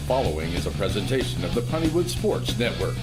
following is a presentation of the Pontywood Sports Network.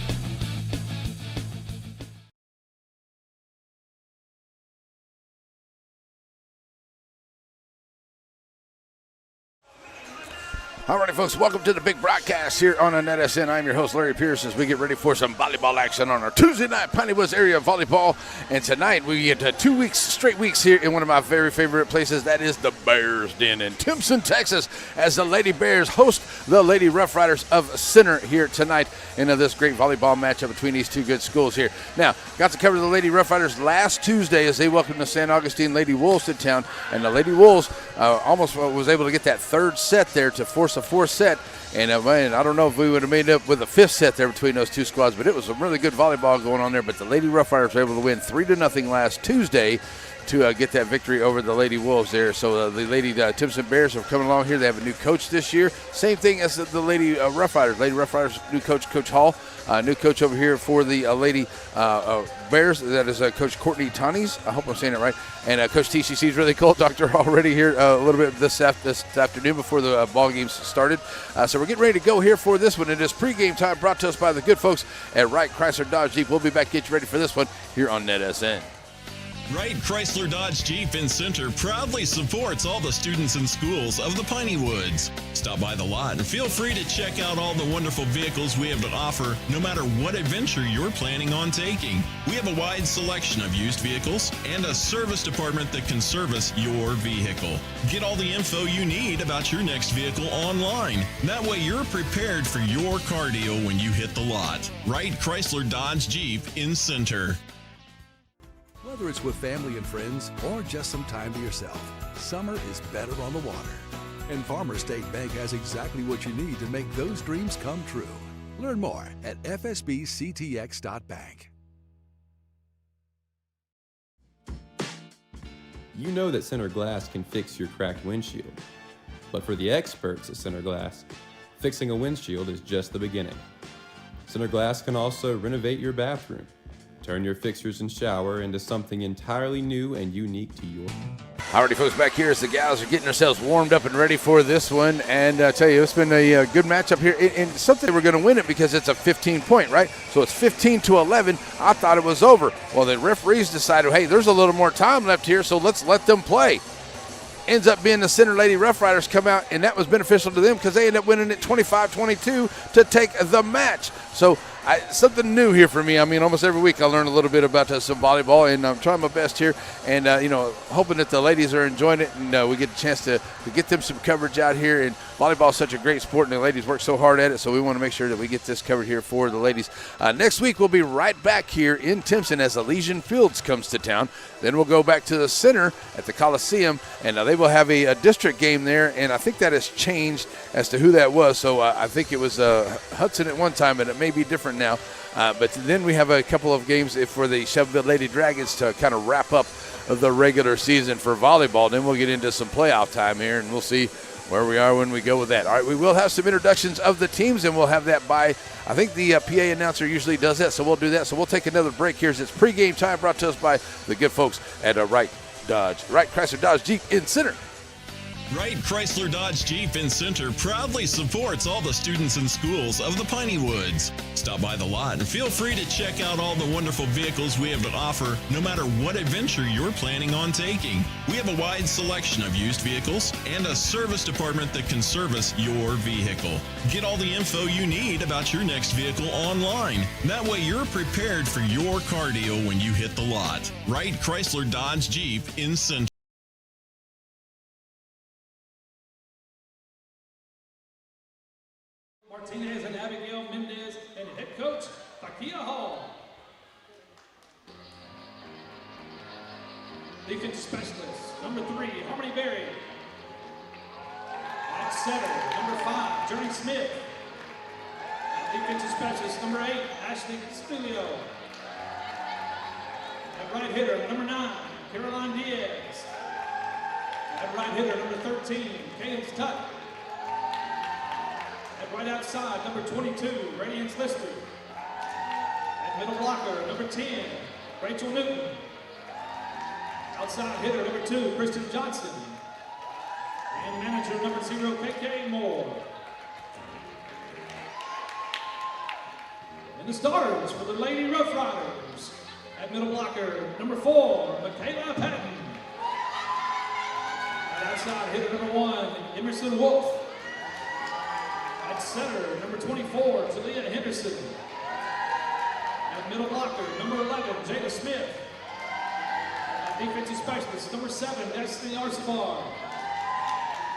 All righty, folks, welcome to the big broadcast here on NETSN. I'm your host, Larry Pierce, as we get ready for some volleyball action on our Tuesday night Pontywood area volleyball. And tonight we get 2 weeks, straight weeks here in one of my very favorite places. That is the Bears Den in Timpson, Texas, as the Lady Bears host the Lady Rough Riders of Center here tonight in this great volleyball matchup between these two good schools here. Now, got to cover the Lady Rough Riders last Tuesday as they welcomed the San Augustine Lady Wolves to town. And the Lady Wolves almost was able to get that third set there to force a fourth set, and man, I don't know if we would have made up with a fifth set there between those two squads, but it was some really good volleyball going on there. But the Lady Rough Riders were able to win 3-0 last Tuesday to get that victory over the Lady Wolves there. So the Lady Timpson Bears are coming along here. They have a new coach this year. Same thing as the Lady Rough Riders. Lady Rough Riders, new coach, Coach Hall. New coach over here for the Lady Bears. That is Coach Courtney Tonnies. I hope I'm saying it right. And Coach TCC is really cool. Talked to her already here a little bit this afternoon before the ball games started. So we're getting ready to go here for this one. It is pregame time, brought to us by the good folks at Wright Chrysler Dodge Jeep. We'll be back to get you ready for this one here on NETSN. Wright Chrysler Dodge Jeep in Center proudly supports all the students and schools of the Piney Woods. Stop by the lot and feel free to check out all the wonderful vehicles we have to offer, no matter what adventure you're planning on taking. We have a wide selection of used vehicles and a service department that can service your vehicle. Get all the info you need about your next vehicle online. That way you're prepared for your cardio when you hit the lot. Wright Chrysler Dodge Jeep in Center. Whether it's with family and friends or just some time to yourself, summer is better on the water. And Farmers State Bank has exactly what you need to make those dreams come true. Learn more at fsbctx.bank. You know that Center Glass can fix your cracked windshield. But for the experts at Center Glass, fixing a windshield is just the beginning. Center Glass can also renovate your bathroom. Turn your fixtures and shower into something entirely new and unique to your. All righty, folks, back here as the gals are getting themselves warmed up and ready for this one. And I tell you, it's been a good matchup here. And something we're going to win it because it's a 15-point, right? So it's 15-11. I thought it was over. Well, the referees decided, hey, there's a little more time left here, so let's let them play. Ends up being the Center Lady Rough Riders come out, and that was beneficial to them because they end up winning it 25-22 to take the match. So something new here for me. I mean, almost every week I learn a little bit about some volleyball, and I'm trying my best here, and hoping that the ladies are enjoying it, and we get a chance to get them some coverage out here. And volleyball is such a great sport, and the ladies work so hard at it, so we want to make sure that we get this covered here for the ladies. Next week we'll be right back here in Timpson as Elysian Fields comes to town. Then we'll go back to the center at the Coliseum, and they will have a district game there, and I think that has changed as to who that was. So I think it was Hudson at one time, and it may be different now. But then we have a couple of games for the Shelbyville Lady Dragons to kind of wrap up the regular season for volleyball. Then we'll get into some playoff time here, and we'll see where we are when we go with that. All right, we will have some introductions of the teams, and we'll have that by, I think the PA announcer usually does that, so we'll do that. So we'll take another break here as it's pregame time, brought to us by the good folks at Wright Chrysler Dodge Jeep in Center. Wright Chrysler Dodge Jeep in Center proudly supports all the students and schools of the Piney Woods. Stop by the lot and feel free to check out all the wonderful vehicles we have to offer, no matter what adventure you're planning on taking. We have a wide selection of used vehicles and a service department that can service your vehicle. Get all the info you need about your next vehicle online. That way you're prepared for your cardio when you hit the lot. Wright Chrysler Dodge Jeep in Center. Martinez and Abigail Mendez and head coach Takia Hall. Defense specialist number 3, Harmony Berry. At setter, number 5, Journey Smith. Defensive specialist number 8, Ashley Stilio. At right hitter, number 9, Caroline Diaz. At right hitter, number 13, Cadence Tuck. At right outside, number 22, Radiance Lister. At middle blocker, number 10, Rachel Newton. Outside hitter, number 2, Kristen Johnson. And manager, number 0, KK Moore. the starters for the Lady Rough Riders. At middle blocker, number 4, Michaela Patton. At outside hitter, number 1, Emerson Wolf. At center, number 24, Talia Henderson. At middle blocker, number 11, Jada Smith. At defensive specialist, number 7, Destiny Arsabar.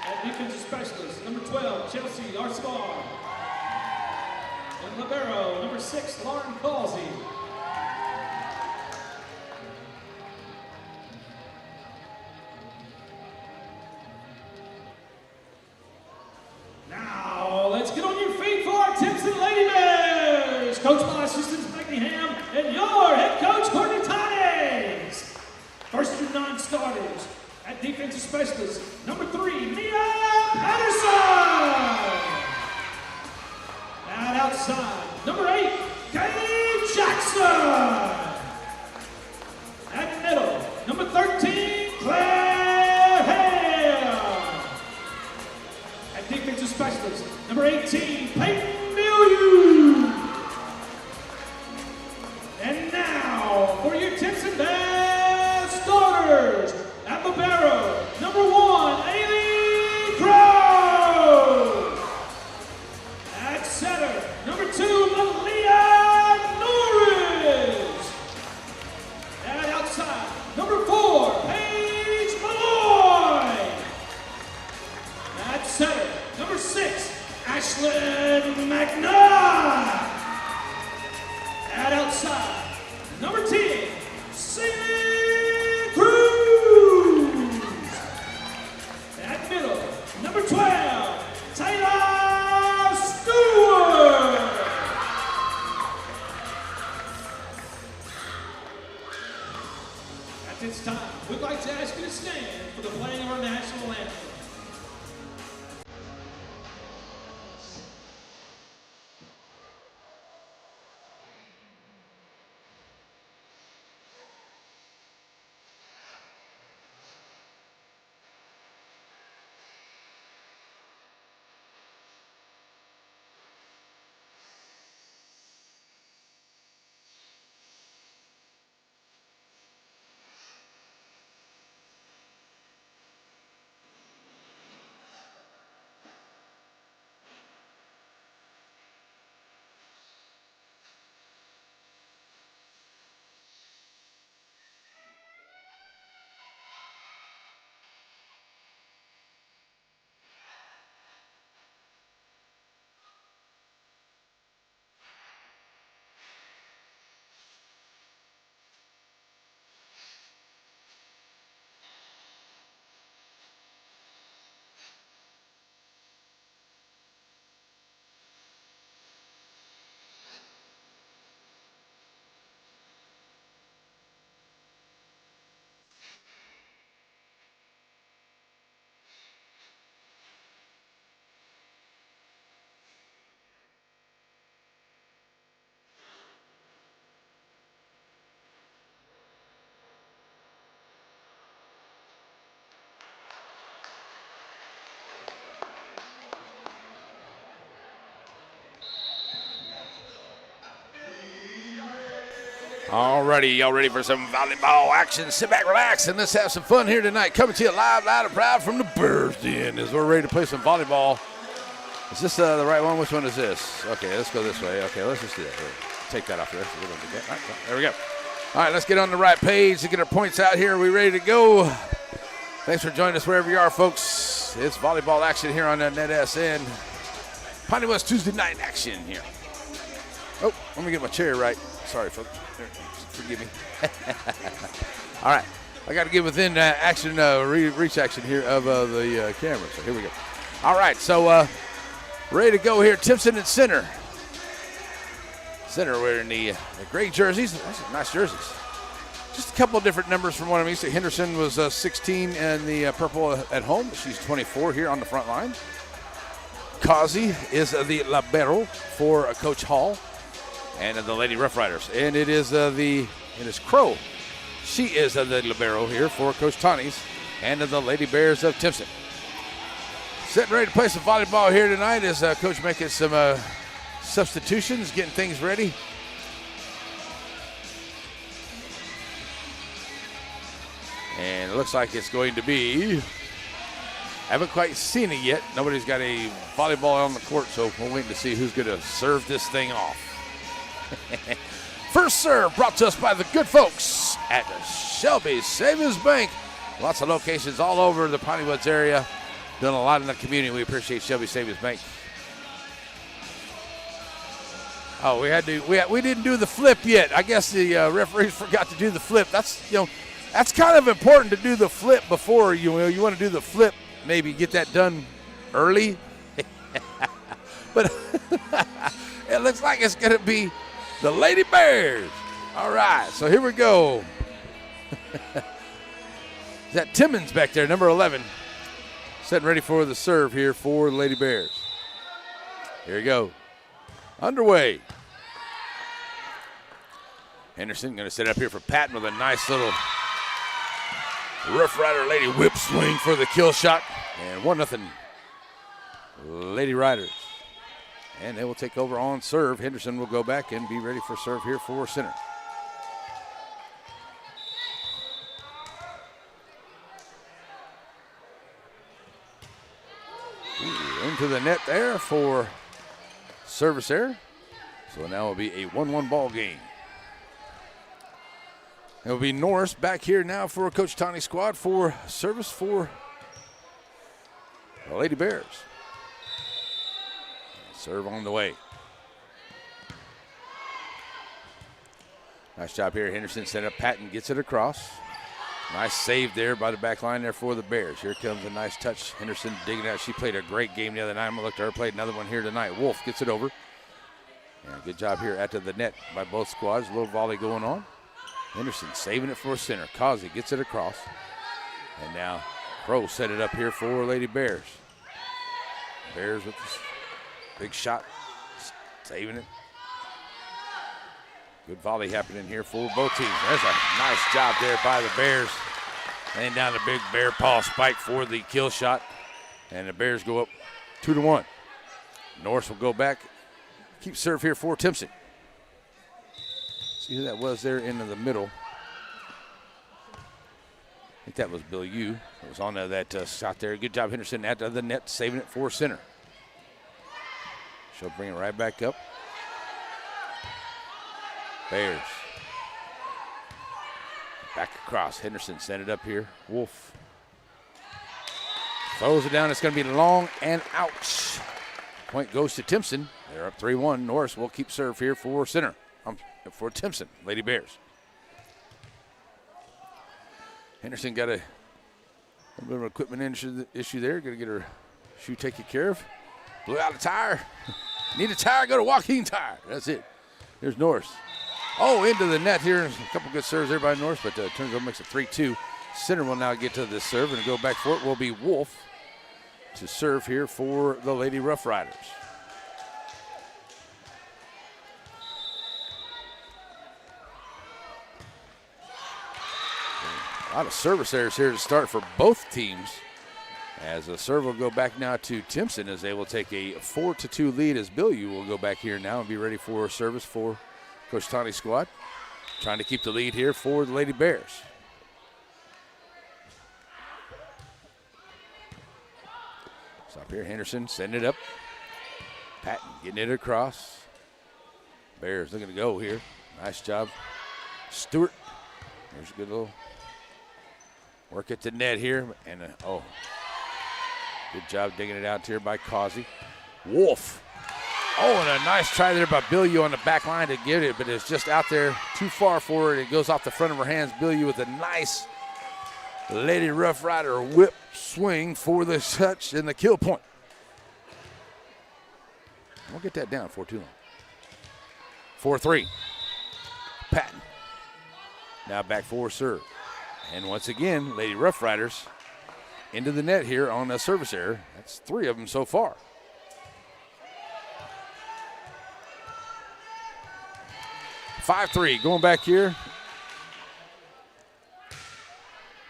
At defensive specialist, number 12, Chelsea Arsabar. And libero, number 6, Lauren Causey. Now, let's get on your feet for our Timpson Lady Bears, coached by assistants Becky Ham and your head coach, Courtney Tynes. First through 9 starters. At defensive specialist, number 3, Mia Patterson. At outside, number 8, Kaylee Jackson. At middle, number 13, Claire Hale. At defensive specialist, number 18, Peyton Milieu. And now, for your Timpson Bears starters, at libero, number 1, Ailey Crow. At center, number 2, Malia Norris. At outside, number 4, Paige Malloy. At center, number 6, Ashlyn McNutt. At outside, number 10, Celie Cruz. At middle, number 12, Taylor Stewart. At this time, we'd like to ask you to stand for the playing of our national anthem. Alrighty, y'all ready for some volleyball action? Sit back, relax, and let's have some fun here tonight. Coming to you live, loud, and proud from the Bears Den as we're ready to play some volleyball. Is this the right one? Which one is this? Okay, let's go this way. Okay, let's just do that. Take that off there. We're gonna do that. All right, there we go. All right, let's get on the right page to get our points out here. Are we ready to go? Thanks for joining us wherever you are, folks. It's volleyball action here on NETSN. Piney West Tuesday night action here. Oh, let me get my chair right. Sorry, folks. Forgive me. All right. I got to get within action, reach action here of the camera. So here we go. All right. So ready to go here. Timpson and center. Center wearing the gray jerseys. Those are nice jerseys. Just a couple of different numbers from what I'm used to. Henderson was 16 in the purple at home. She's 24 here on the front line. Causey is the libero for Coach Hall and the Lady Rough Riders. And it is Crow. She is the libero here for Coach Tawny's and the Lady Bears of Timpson. Sitting ready to play some volleyball here tonight as Coach making some substitutions, getting things ready. looks like it's going to be, haven't quite seen it yet. Nobody's got a volleyball on the court, so we're waiting to see who's going to serve this thing off. First serve brought to us by the good folks at Shelby Savings Bank. Lots of locations all over the Piney Woods area. Doing a lot in the community. We appreciate Shelby Savings Bank. Oh, we didn't do the flip yet. I guess the referees forgot to do the flip. That's kind of important to do the flip before you want to do the flip. Maybe get that done early. But it looks like it's going to be the Lady Bears. All right, so here we go. Is that Timmons back there, number 11. Setting ready for the serve here for the Lady Bears. Here we go. Underway. Henderson going to set up here for Patton with a nice little Rough Rider Lady whip swing for the kill shot. And 1-0 Lady Riders. And they will take over on serve. Henderson will go back and be ready for serve here for center. Ooh, into the net there for service error. So now it will be a 1-1 ball game. It will be Norris back here now for Coach Tawny's squad for service for the Lady Bears. Serve on the way. Nice job here. Henderson set up. Patton gets it across. Nice save there by the back line there for the Bears. Here comes a nice touch. Henderson digging out. She played a great game the other night. I'm going to look at her. Played another one here tonight. Wolf gets it over. And good job here at the net by both squads. A little volley going on. Henderson saving it for center. Causey gets it across. And now Crow set it up here for Lady Bears. Bears with this big shot. Saving it. Good volley happening here for both teams. That's a nice job there by the Bears. Laying down the big bear paw spike for the kill shot. And the Bears go up 2-1. Norris will go back. Keep serve here for Timpson. See who that was there into the middle. I think that was Bill Yu. It was on that shot there. Good job, Henderson, at the net, saving it for center. She'll bring it right back up. Bears. Back across. Henderson sent it up here. Wolf. Throws it down. It's going to be long and out. Point goes to Timpson. They're up 3-1. Norris will keep serve here for center. For Timpson, Lady Bears. Henderson got a bit of an equipment issue there. Got to get her shoe taken care of. Blew out a tire. Need a tire, go to Joaquin Tire. That's it. There's Norris. Oh, into the net here. A couple good serves there by Norris, but turns out makes it 3-2. Center will now get to this serve and go back for it will be Wolf to serve here for the Lady Rough Riders. A lot of service errors here to start for both teams. As the serve will go back now to Timpson as they will take a 4-2 lead as Bill Yu will go back here now and be ready for service for Coach Tawny's squad. Trying to keep the lead here for the Lady Bears. Stop here, Henderson sending it up. Patton getting it across. Bears looking to go here. Nice job. Stewart. There's a good little work at the net here. And good job digging it out here by Causey. Wolf. Oh, and a nice try there by Bill Yu on the back line to get it, but it's just out there too far for it. It goes off the front of her hands. Bill Yu with a nice Lady Rough Rider whip swing for the touch and the kill point. We'll get that down 4-2. 4-3. Patton. Now back for serve. And once again, Lady Rough Riders into the net here on a service error. That's 3 of them so far. (5-3) going back here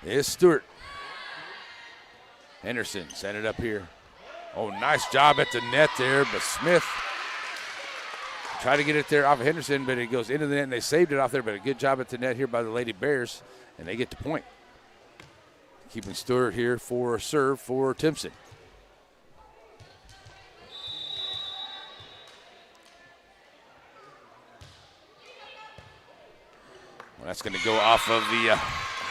is Stewart. Henderson sent it up here. Oh, nice job at the net there, but Smith tried to get it there off of Henderson, but it goes into the net, and they saved it off there, but a good job at the net here by the Lady Bears, and they get the point. keeping Stewart here for a serve for Timpson. Well, that's going to go off of the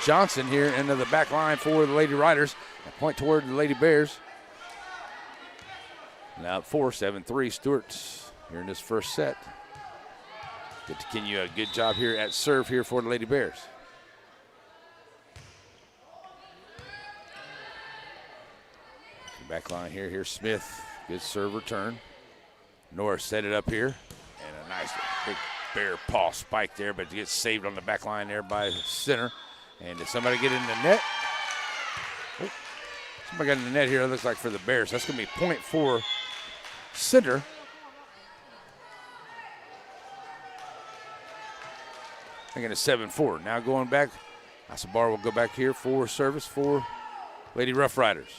Johnson here into the back line for the Lady Riders. A point toward the Lady Bears. Now 4-7-3 Stewart here in this first set. Get to continue a good job here at serve here for the Lady Bears. Back line here. Here's Smith. Good serve return. Norris set it up here. And a nice big bear paw spike there, but it gets saved on the back line there by center. And did somebody get in the net? Oh, somebody got in the net here, it looks like, for the Bears. That's going to be point for center. Making it 7-4. Now going back. Asabar will go back here for service for Lady Rough Riders.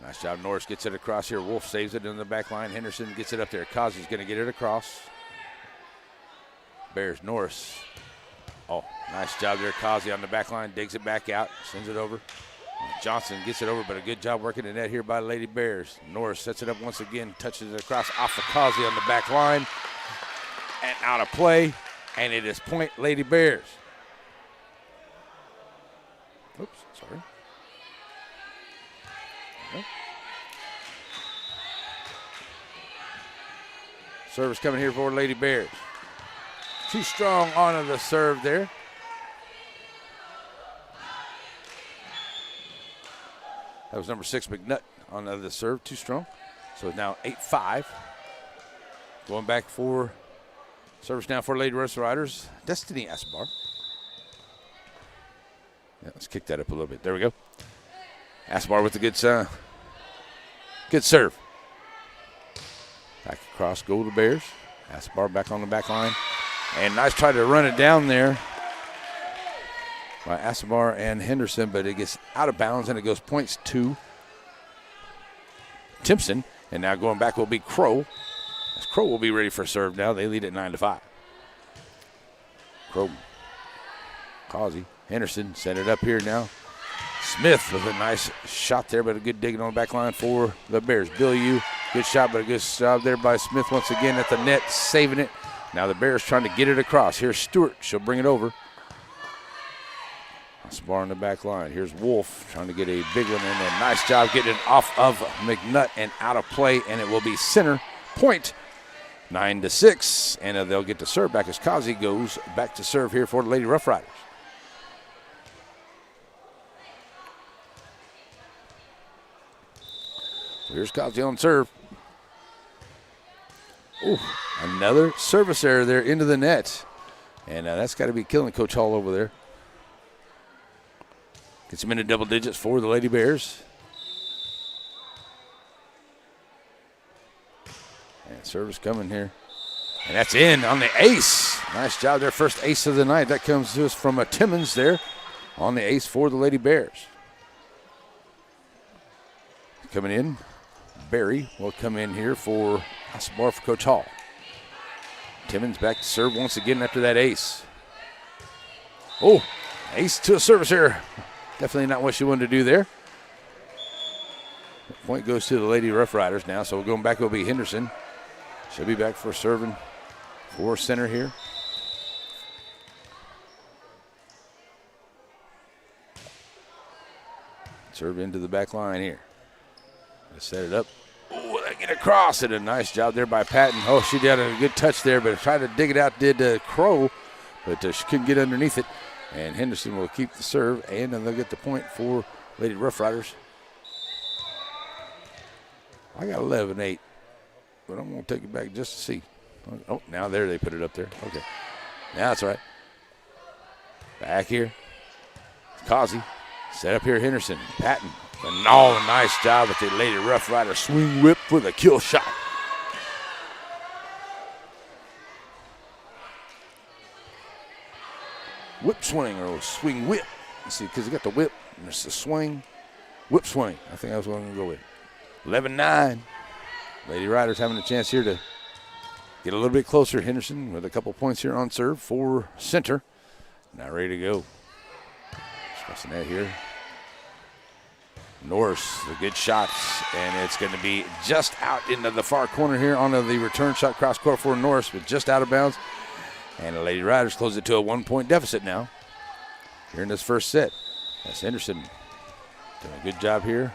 Nice job. Norris gets it across here. Wolf saves it in the back line. Henderson gets it up there. Kazi's going to get it across. Bears Norris. Oh, nice job there. Kazi on the back line. Digs it back out. Sends it over. Johnson gets it over, but a good job working the net here by Lady Bears. Norris sets it up once again. Touches it across off of Kazi on the back line. And out of play. And it is point Lady Bears. Oops, sorry. Service coming here for Lady Bears. Too strong on the serve there. That was number 6, McNutt, on the serve. Too strong. So now 8-5. Going back for service now for Lady Rough Riders. Destiny Asbar. Yeah, let's kick that up a little bit. There we go. Asbar with the good serve. Back across, go to Bears. Asbar back on the back line. And nice try to run it down there by Asabar and Henderson, but it gets out of bounds and it goes points to Timpson. And now going back will be Crow. As Crow will be ready for serve now. They lead at 9-5. Crow. Causey. Henderson set it up here now. Smith with a nice shot there, but a good digging on the back line for the Bears. Bill Yu, good shot, but a good job there by Smith once again at the net, saving it. Now the Bears trying to get it across. Here's Stewart. She'll bring it over. Asbar on the back line. Here's Wolf trying to get a big one in there. Nice job getting it off of McNutt and out of play, and it will be center point. 9-6, and they'll get to serve back as Kazi goes back to serve here for the Lady Rough Riders. So here's Kazi on serve. Ooh, another service error there into the net. And that's got to be killing Coach Hall over there. Gets him into double digits for the Lady Bears. And service coming here. And that's in on the ace. Nice job there. First ace of the night. That comes to us from Timmons there on the ace for the Lady Bears. Coming in. Barry will come in here for Asbar for Coach Hall. Timmons back to serve once again after that ace. Oh, ace to a service error. Definitely not what she wanted to do there. Point goes to the Lady Rough Riders now, so going back will be Henderson. She'll be back for serving for center here. Serve into the back line here. Set it up. Oh, they get across it. A nice job there by Patton. Oh, she did a good touch there, but tried to dig it out did Crow, but she couldn't get underneath it. And Henderson will keep the serve, and then they'll get the point for Lady Rough Riders. I got 11-8, but I'm going to take it back just to see. Oh, now there they put it up there. Okay. Now that's all right. Back here. Kazi. Set up here, Henderson. Patton. Oh, nice job with the Lady Rough Rider swing whip with a kill shot. Whip swing or swing whip. You see, because you got the whip and it's the swing. Whip swing. I think that's what I'm going to go with. 11-9. Lady Riders having a chance here to get a little bit closer. Henderson with a couple points here on serve for center. Now ready to go. Crossing that here. Norris, the good shots, and it's going to be just out into the far corner here on the return shot cross court for Norris, but just out of bounds. And the Lady Riders close it to a 1-point deficit now here in this first set. That's Henderson doing a good job here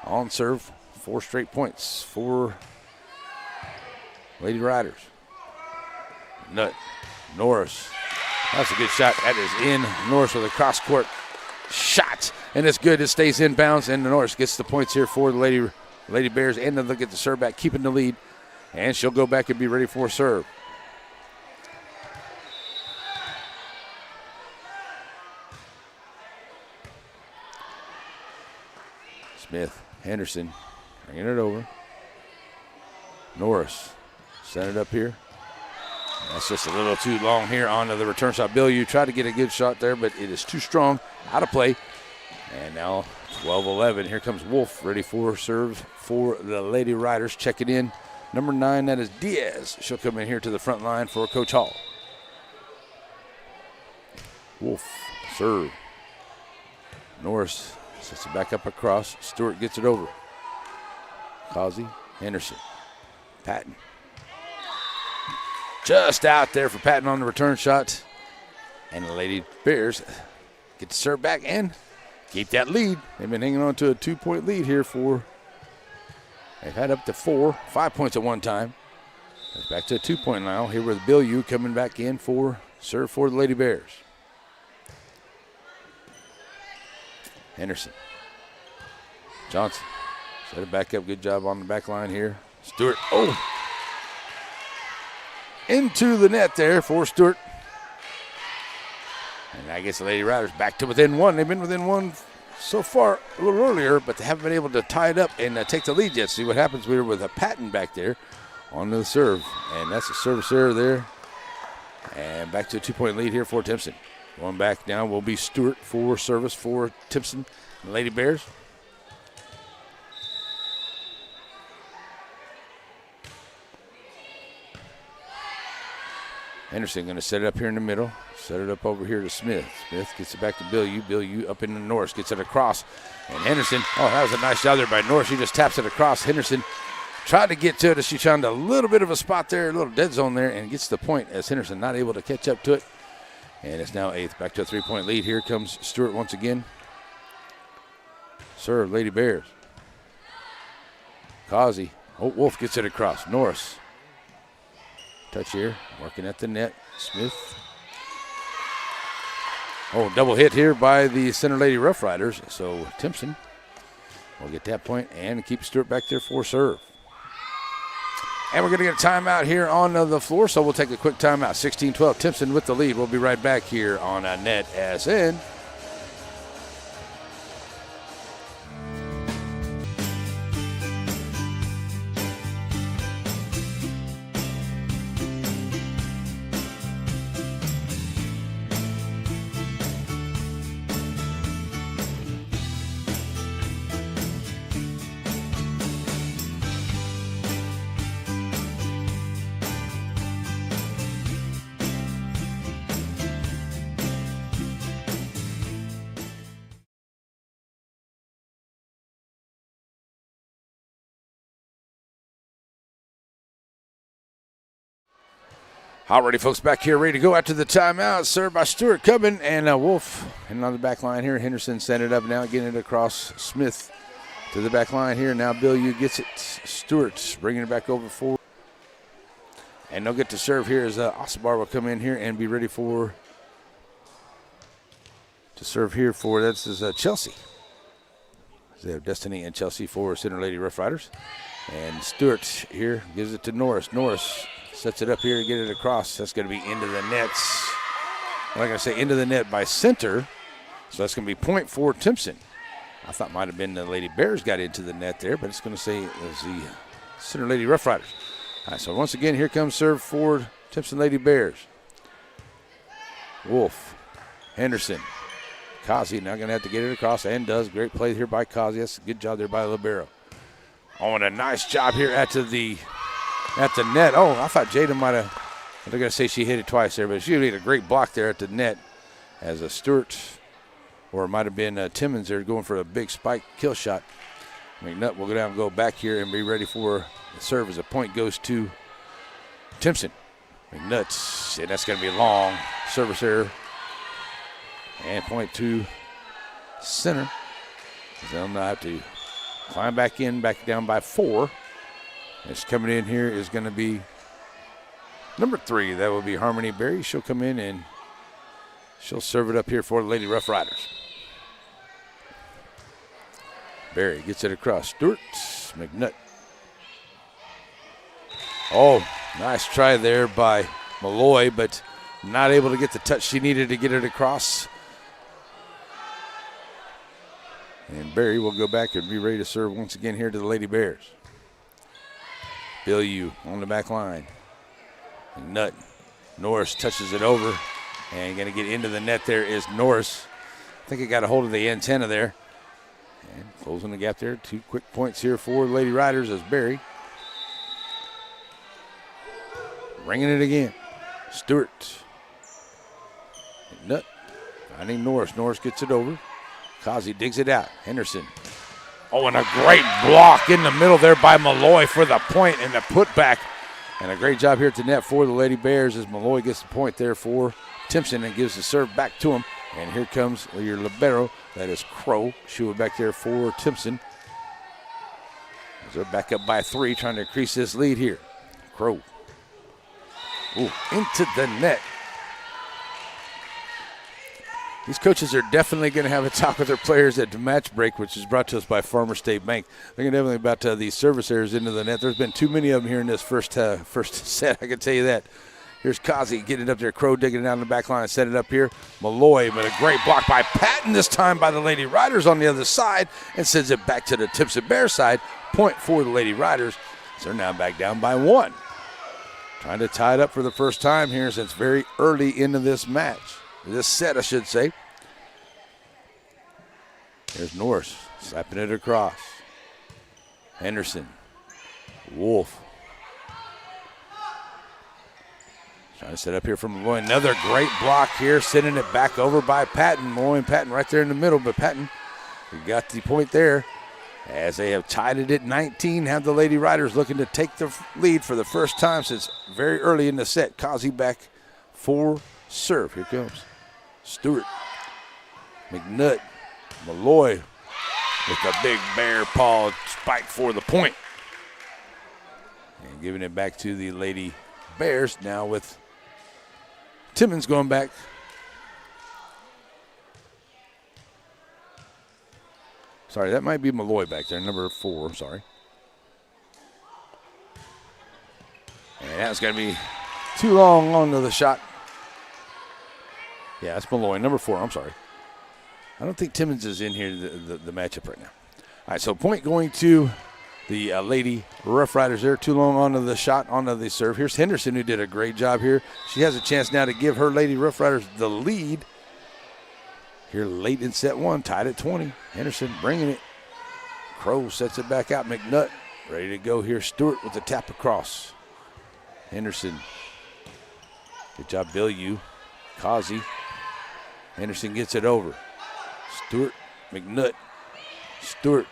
on serve. 4 straight points for Lady Riders. Norris. That's a good shot. That is in. Norris with a cross court shot. And it's good. It stays in bounds. And Norris gets the points here for the Lady Bears. And then they'll get the serve back, keeping the lead. And she'll go back and be ready for a serve. Smith, Henderson, bringing it over. Norris, set it up here. That's just a little too long here onto the return shot. Bill, you tried to get a good shot there, but it is too strong. Out of play. And now 12-11. Here comes Wolf, ready for serve for the Lady Riders. Checking in. Number 9, that is Diaz. She'll come in here to the front line for Coach Hall. Wolf, serve. Norris sets it back up across. Stewart gets it over. Causey, Henderson, Patton. Just out there for Patton on the return shot. And the Lady Bears get the serve back and keep that lead. They've been hanging on to a 2-point lead here they've had up to 5 points at one time. It's back to a 2-point now. Here with Bill Yu coming back in for serve for the Lady Bears. Henderson. Johnson. Set it back up. Good job on the back line here. Stewart. Oh! Into the net there for Stewart. And I guess the Lady Riders back to within 1. They've been within 1 so far a little earlier, but they haven't been able to tie it up and take the lead yet. See what happens. We were with a Patton back there on the serve. And that's a service error there. And back to a 2-point lead here for Timpson. Going back now will be Stewart for service for Timpson, the Lady Bears. Henderson going to set it up here in the middle. Set it up over here to Smith. Smith gets it back to Bill Yu. Bill Yu up into Norris. Gets it across. And Henderson, that was a nice job there by Norris. She just taps it across. Henderson tried to get to it as she found a little bit of a spot there, a little dead zone there, and gets the point as Henderson not able to catch up to it. And it's now 8th. Back to a 3-point lead. Here comes Stewart once again. Serve, Lady Bears. Causey. Wolf gets it across. Norris. Touch here. Working at the net. Smith. Double hit here by the Center Lady Rough Riders. So Timpson will get that point and keep Stewart back there for serve. And we're going to get a timeout here on the floor, so we'll take a quick timeout. 16-12, Timpson with the lead. We'll be right back here on NETSN. All righty, folks, back here ready to go after the timeout. Served by Stewart coming, and Wolf and on the back line here. Henderson set it up now, getting it across Smith to the back line here. Now Bill Yu gets it. Stewart bringing it back over forward. And they'll get to serve here as Osabar will come in here and be ready to serve here for, this is Chelsea. They have Destiny and Chelsea for Center Lady Rough Riders. And Stewart here gives it to Norris. Norris sets it up here to get it across. That's going to be into the nets. I'm not going to say into the net by center. So that's going to be point for Timpson. I thought might have been the Lady Bears got into the net there, but it's going to say it was the Center Lady Rough Riders. All right, so once again, here comes serve for Timpson Lady Bears. Wolf, Henderson, Causey now going to have to get it across, and does. Great play here by Causey. That's a good job there by Libero. Oh, and a nice job here at the at the net. Oh, I thought Jada might have, I was going to say she hit it twice there, but she made a great block there at the net as a Stewart, or it might have been Timmons there going for a big spike kill shot. McNutt will go down and go back here and be ready for the serve as a point goes to Timpson. McNutt, and that's going to be a long service error. And point to center. They'll now have to climb back in, back down by 4. It's coming in here is going to be number 3. That will be Harmony Berry. She'll come in and she'll serve it up here for the Lady Rough Riders. Berry gets it across. Stewart, McNutt. Oh, nice try there by Malloy, but not able to get the touch she needed to get it across. And Berry will go back and be ready to serve once again here to the Lady Bears. Bilyeu on the back line. McNutt. Norris touches it over. And going to get into the net there is Norris. I think he got a hold of the antenna there. And closing the gap there. 2 quick points here for the Lady Riders as Berry. Ringing it again. Stewart. McNutt finding Norris. Norris gets it over. Kazi digs it out. Henderson. Oh, and a great block in the middle there by Malloy for the point and the putback. And a great job here at the net for the Lady Bears as Malloy gets the point there for Timpson and gives the serve back to him. And here comes your libero. That is Crow. Shoe it back there for Timpson. They're back up by 3, trying to increase this lead here. Crow. Ooh, into the net. These coaches are definitely going to have a talk with their players at the match break, which is brought to us by Farmer State Bank. They're going to definitely about these service errors into the net. There's been too many of them here in this first set, I can tell you that. Here's Kazi getting it up there. Crow digging it down the back line, set it up here. Malloy, but a great block by Patton this time by the Lady Riders on the other side and sends it back to the Timpson Bear side. Point for the Lady Riders. So they're now back down by 1. Trying to tie it up for the first time here since very early into this match. This set, I should say. There's Norris slapping it across. Henderson. Wolf. Trying to set up here from Malloy. Another great block here, sending it back over by Patton. Malloy and Patton right there in the middle, but Patton, we got the point there. As they have tied it at 19, have the Lady Riders looking to take the lead for the first time since very early in the set. Kazi back for serve. Here comes Stewart. McNutt. Malloy with a big bear paw spike for the point. And giving it back to the Lady Bears now with Timmons going back. Sorry, that might be Malloy back there, number 4, sorry. And that's going to be too long onto the shot. Yeah, that's Malloy, number 4, I'm sorry. I don't think Timmons is in here, the matchup right now. All right, so point going to the Lady Rough Riders there. Too long onto the shot, onto the serve. Here's Henderson, who did a great job here. She has a chance now to give her Lady Rough Riders the lead. Here late in set 1, tied at 20. Henderson bringing it. Crow sets it back out. McNutt ready to go here. Stewart with the tap across. Henderson. Good job, Bilyeu. Kazi. Henderson gets it over. Stewart. McNutt. Stewart.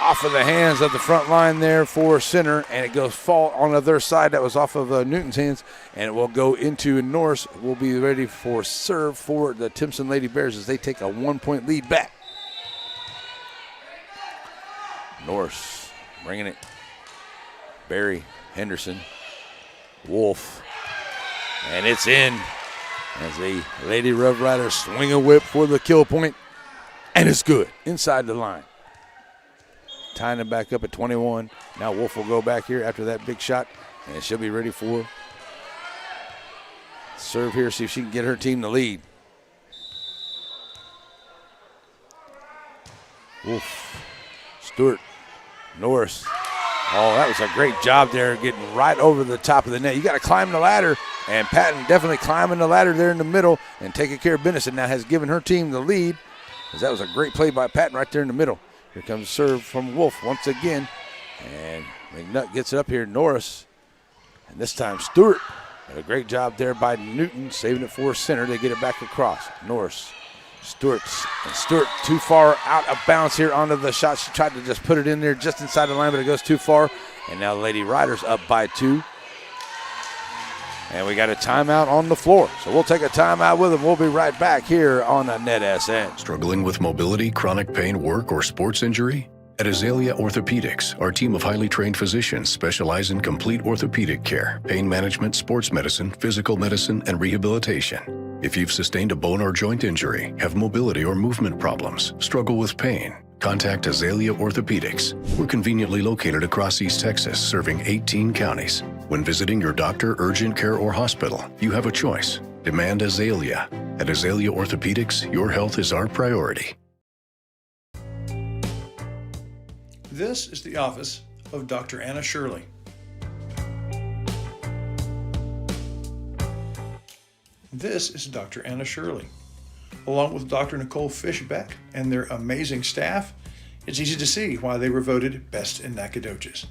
Off of the hands of the front line there for center, and it goes fall on the other side. That was off of Newton's hands, and it will go into Norris. Will be ready for serve for the Timpson Lady Bears as they take a 1-point lead back. Norris bringing it. Berry, Henderson, Wolf, and it's in as the Lady Rough Riders swing a whip for the kill point, and it's good inside the line. Tying it back up at 21. Now Wolf will go back here after that big shot, and she'll be ready for serve here, see if she can get her team the lead. Wolf, Stewart, Norris. Oh, that was a great job there, getting right over the top of the net. You got to climb the ladder, and Patton definitely climbing the ladder there in the middle and taking care of business, and now has given her team the lead, because that was a great play by Patton right there in the middle. Here comes serve from Wolf once again. And McNutt gets it up here. Norris And this time Stewart did a great job there by Newton, saving it for center. They get it back across. Norris, Stewart too far out of bounds here onto the shot. She tried to just put it in there just inside the line, but it goes too far. And now the Lady Riders up by 2. And we got a timeout on the floor. So we'll take a timeout with them. We'll be right back here on NETSN. Struggling with mobility, chronic pain, work, or sports injury? At Azalea Orthopedics, our team of highly trained physicians specialize in complete orthopedic care, pain management, sports medicine, physical medicine, and rehabilitation. If you've sustained a bone or joint injury, have mobility or movement problems, struggle with pain, contact Azalea Orthopedics. We're conveniently located across East Texas, serving 18 counties. When visiting your doctor, urgent care, or hospital, you have a choice. Demand Azalea. At Azalea Orthopedics, your health is our priority. This is the office of Dr. Anna Shirley. This is Dr. Anna Shirley. Along with Dr. Nicole Fishbeck and their amazing staff, it's easy to see why they were voted best in Nacogdoches.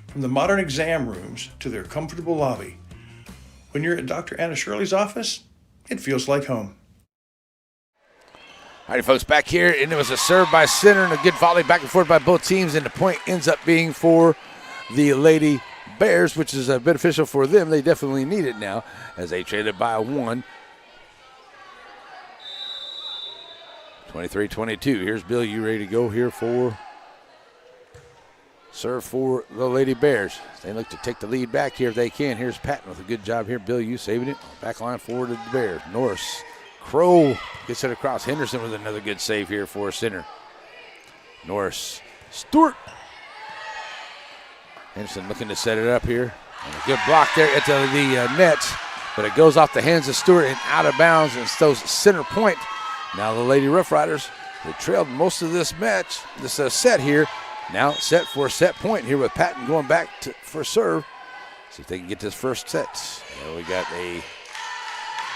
From the modern exam rooms to their comfortable lobby, when you're at Dr. Anna Shirley's office, it feels like home. All right, folks, back here, and it was a serve by center and a good volley back and forth by both teams, and the point ends up being for the Lady Bears, which is beneficial for them. They definitely need it now as they traded by 1. 23-22. Here's Bill. You ready to go here for serve for the Lady Bears? They look to take the lead back here if they can. Here's Patton with a good job here. Bill, you saving it. Back line forward to the Bears. Norris. Crow gets it across. Henderson with another good save here for center. Norris. Stewart. Henderson looking to set it up here. And a good block there at the net. But it goes off the hands of Stewart and out of bounds and throws center point. Now the Lady Rough Riders, who trailed most of this match, this set here, now set for a set point here with Patton going back for serve. See if they can get this first set. We got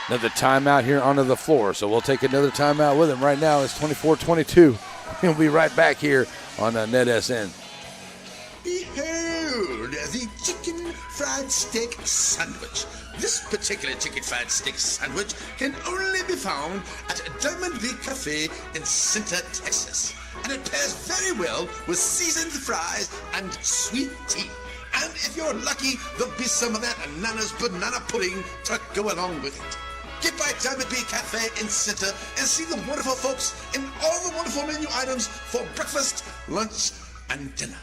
another timeout here onto the floor, so we'll take another timeout with him. Right now it's 24-22. We'll be right back here on NETSN. Behold, the chicken fried steak sandwich. This particular chicken fried steak sandwich can only be found at Diamond League Cafe in Center, Texas. And it pairs very well with seasoned fries and sweet tea. And if you're lucky, there'll be some of that Nana's banana pudding to go along with it. Get by Diamond League Cafe in Center and see the wonderful folks in all the wonderful menu items for breakfast, lunch, and dinner.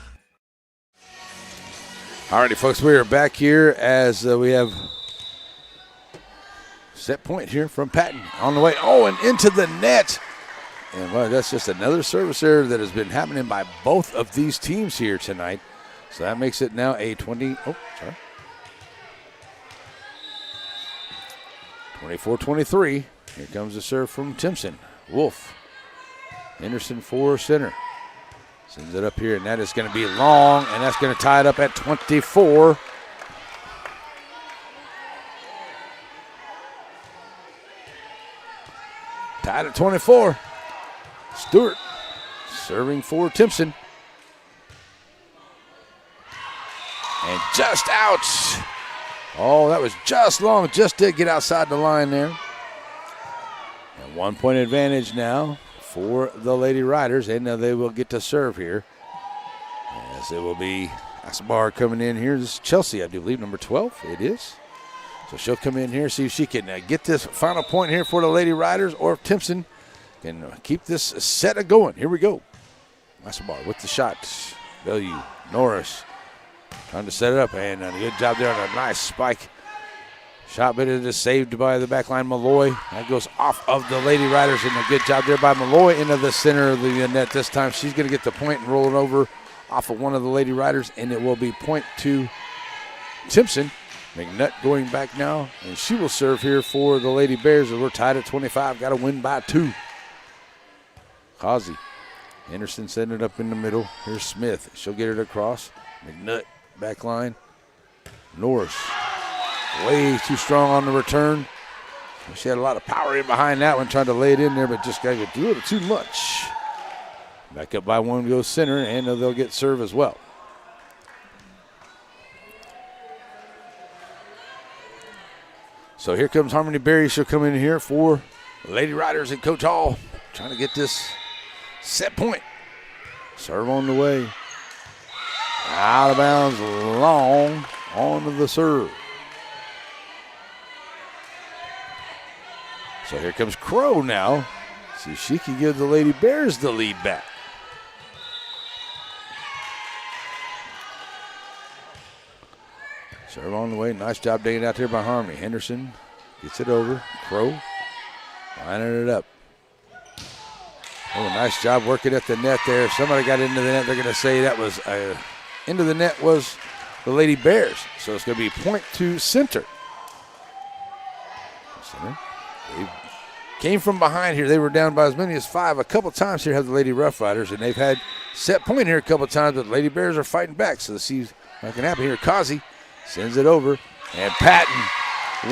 Alrighty, folks, we are back here as we have set point here from Patton on the way. Oh, and into the net. And well, that's just another service error that has been happening by both of these teams here tonight. So that makes it now a 24-23. Here comes the serve from Timpson. Wolf. Henderson for center. Sends it up here, and that is going to be long, and that's going to tie it up at 24. Tied at 24. Stewart serving for Timpson. And just out. Oh, that was just long. Just did get outside the line there. And 1 point advantage now for the Lady Riders, and they will get to serve here. As it will be Asbar coming in here. This is Chelsea, I do believe, number 12. It is. So she'll come in here, see if she can get this final point here for the Lady Riders, or if Timpson can keep this set going. Here we go. Asbar with the shot. Value. Norris trying to set it up, and a good job there on a nice spike. Shot, but it is saved by the backline Malloy. That goes off of the Lady Riders, and a good job there by Malloy into the center of the net. This time she's going to get the point and roll it over off of one of the Lady Riders, and it will be point to Timpson. McNutt going back now, and she will serve here for the Lady Bears. We're tied at 25. Got to win by 2. Causey. Anderson setting it up in the middle. Here's Smith. She'll get it across. McNutt back line. Norris. Way too strong on the return. She had a lot of power in behind that one, trying to lay it in there, but just got to do a little too much. Back up by 1 goes center, and they'll get serve as well. So here comes Harmony Berry. She'll come in here for Lady Riders and Coach Hall trying to get this set point. Serve on the way. Out of bounds, long onto the serve. So here comes Crow now. See if she can give the Lady Bears the lead back. Serve on the way. Nice job digging out there by Harmony. Henderson gets it over. Crow lining it up. Oh, nice job working at the net there. If somebody got into the net, they're going to say that was into the net was the Lady Bears. So it's going to be point to Center. They came from behind here. They were down by as many as 5 a couple times here, have the Lady Rough Riders, and they've had set point here a couple times, but the Lady Bears are fighting back. So let's see what can happen here. Kazi sends it over, and Patton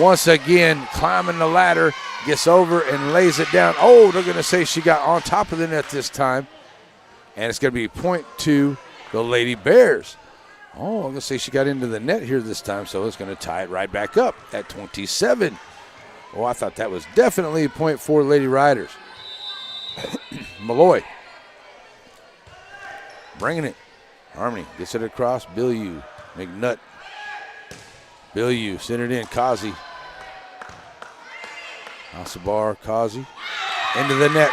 once again climbing the ladder, gets over and lays it down. Oh, they're going to say she got on top of the net this time, and it's going to be point to the Lady Bears. Oh, I'm going to say she got into the net here this time, so it's going to tie it right back up at 27. Oh, I thought that was definitely a point for Lady Riders. Malloy bringing it. Harmony gets it across. Bilyeu, McNutt. Bilyeu sent it in. Kazi. Asabar, Kazi. Into the net.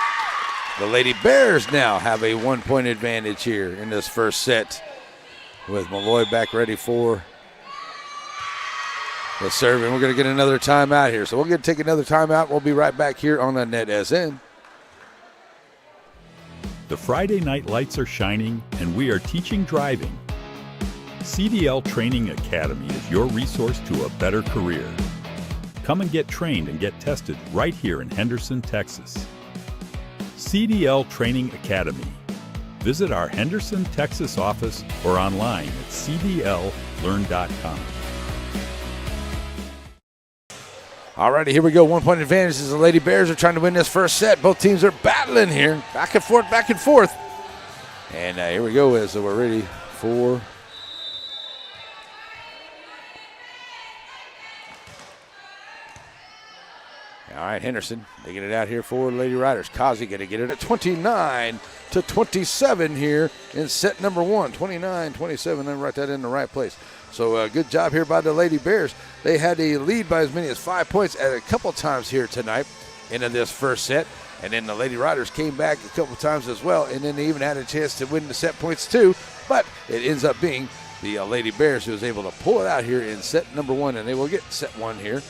The Lady Bears now have a 1-point advantage here in this first set, with Malloy back ready for the serve, and we're going to get another timeout here. So we're going to take another timeout. We'll be right back here on the NETSN. The Friday night lights are shining, and we are teaching driving. CDL Training Academy is your resource to a better career. Come and get trained and get tested right here in Henderson, Texas. CDL Training Academy. Visit our Henderson, Texas office or online at cdllearn.com. All righty, here we go. 1-point advantage as the Lady Bears are trying to win this first set. Both teams are battling here. Back and forth, back and forth. And here we go as we're ready for all right, Henderson digging it out here for Lady Riders. Kazi going to get it at 29-27 here in set number 1. 29-27, then write that in the right place. So good job here by the Lady Bears. They had a lead by as many as 5 points at a couple times here tonight into this first set. And then the Lady Riders came back a couple times as well, and then they even had a chance to win the set points too. But it ends up being the Lady Bears who was able to pull it out here in set number 1, and they will get set 1 here.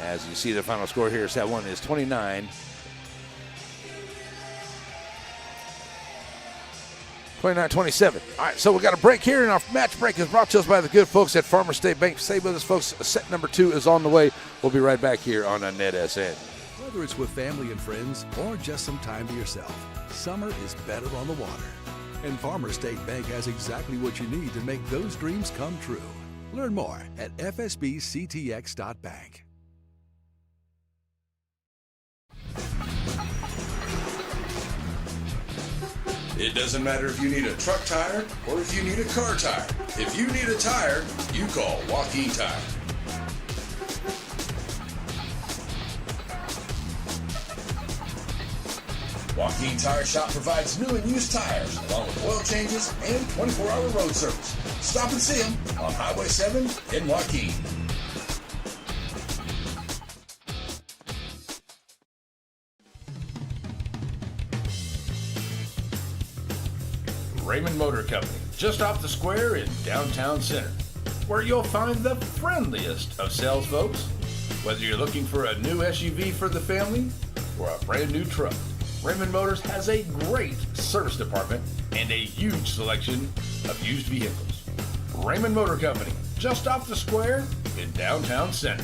As you see, the final score here, set 1 is 29-27. All right, so we got a break here, and our match break is brought to us by the good folks at Farmers State Bank. Stay with us, folks. Set number 2 is on the way. We'll be right back here on NETSN. Whether it's with family and friends or just some time to yourself, summer is better on the water. And Farmers State Bank has exactly what you need to make those dreams come true. Learn more at fsbctx.bank. It doesn't matter if you need a truck tire or if you need a car tire. If you need a tire, you call Joaquin Tire. Joaquin Tire Shop provides new and used tires, along with oil changes and 24-hour road service. Stop and see them on Highway 7 in Joaquin. Raymond Motor Company, just off the square in downtown Center, where you'll find the friendliest of sales folks. Whether you're looking for a new SUV for the family or a brand new truck, Raymond Motors has a great service department and a huge selection of used vehicles. Raymond Motor Company, just off the square in downtown Center.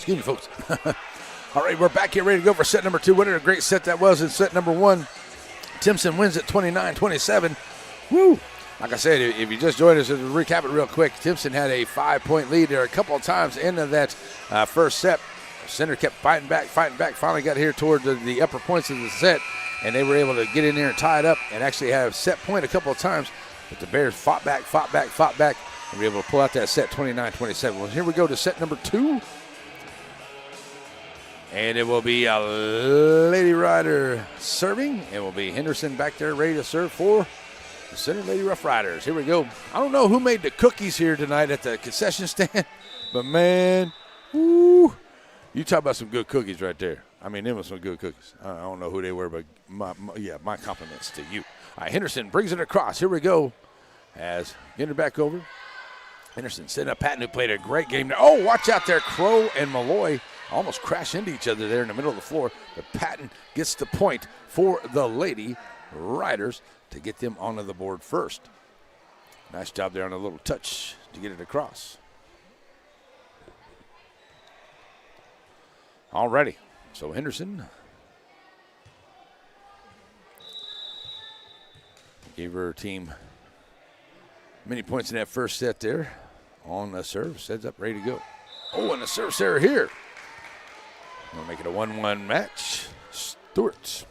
Excuse me, folks. All right, we're back here ready to go for set number 2. What a great set that was in set number 1. Timpson wins at 29-27. Woo! Like I said, if you just joined us, to recap it real quick, Timpson had a 5-point lead there a couple of times into that first set. Center kept fighting back, finally got here toward the upper points of the set, and they were able to get in there and tie it up and actually have set point a couple of times. But the Bears fought back, and were able to pull out that set 29-27. Well, here we go to set number 2. And it will be a Lady Rider serving. It will be Henderson back there ready to serve for the Center Lady Rough Riders. Here we go. I don't know who made the cookies here tonight at the concession stand, but man, woo, you talk about some good cookies right there. I mean, them were some good cookies. I don't know who they were, but my compliments to you. All right, Henderson brings it across. Here we go. As getting it back over. Henderson setting up Patton, who played a great game there. Oh, watch out there. Crow and Malloy almost crash into each other there in the middle of the floor. But Patton gets the point for the Lady Riders to get them onto the board first. Nice job there on a little touch to get it across. Alrighty, so Henderson gave her team many points in that first set there on the serve. Sets up, ready to go. Oh, and the serve error here. We'll make it a 1-1 match. Stewart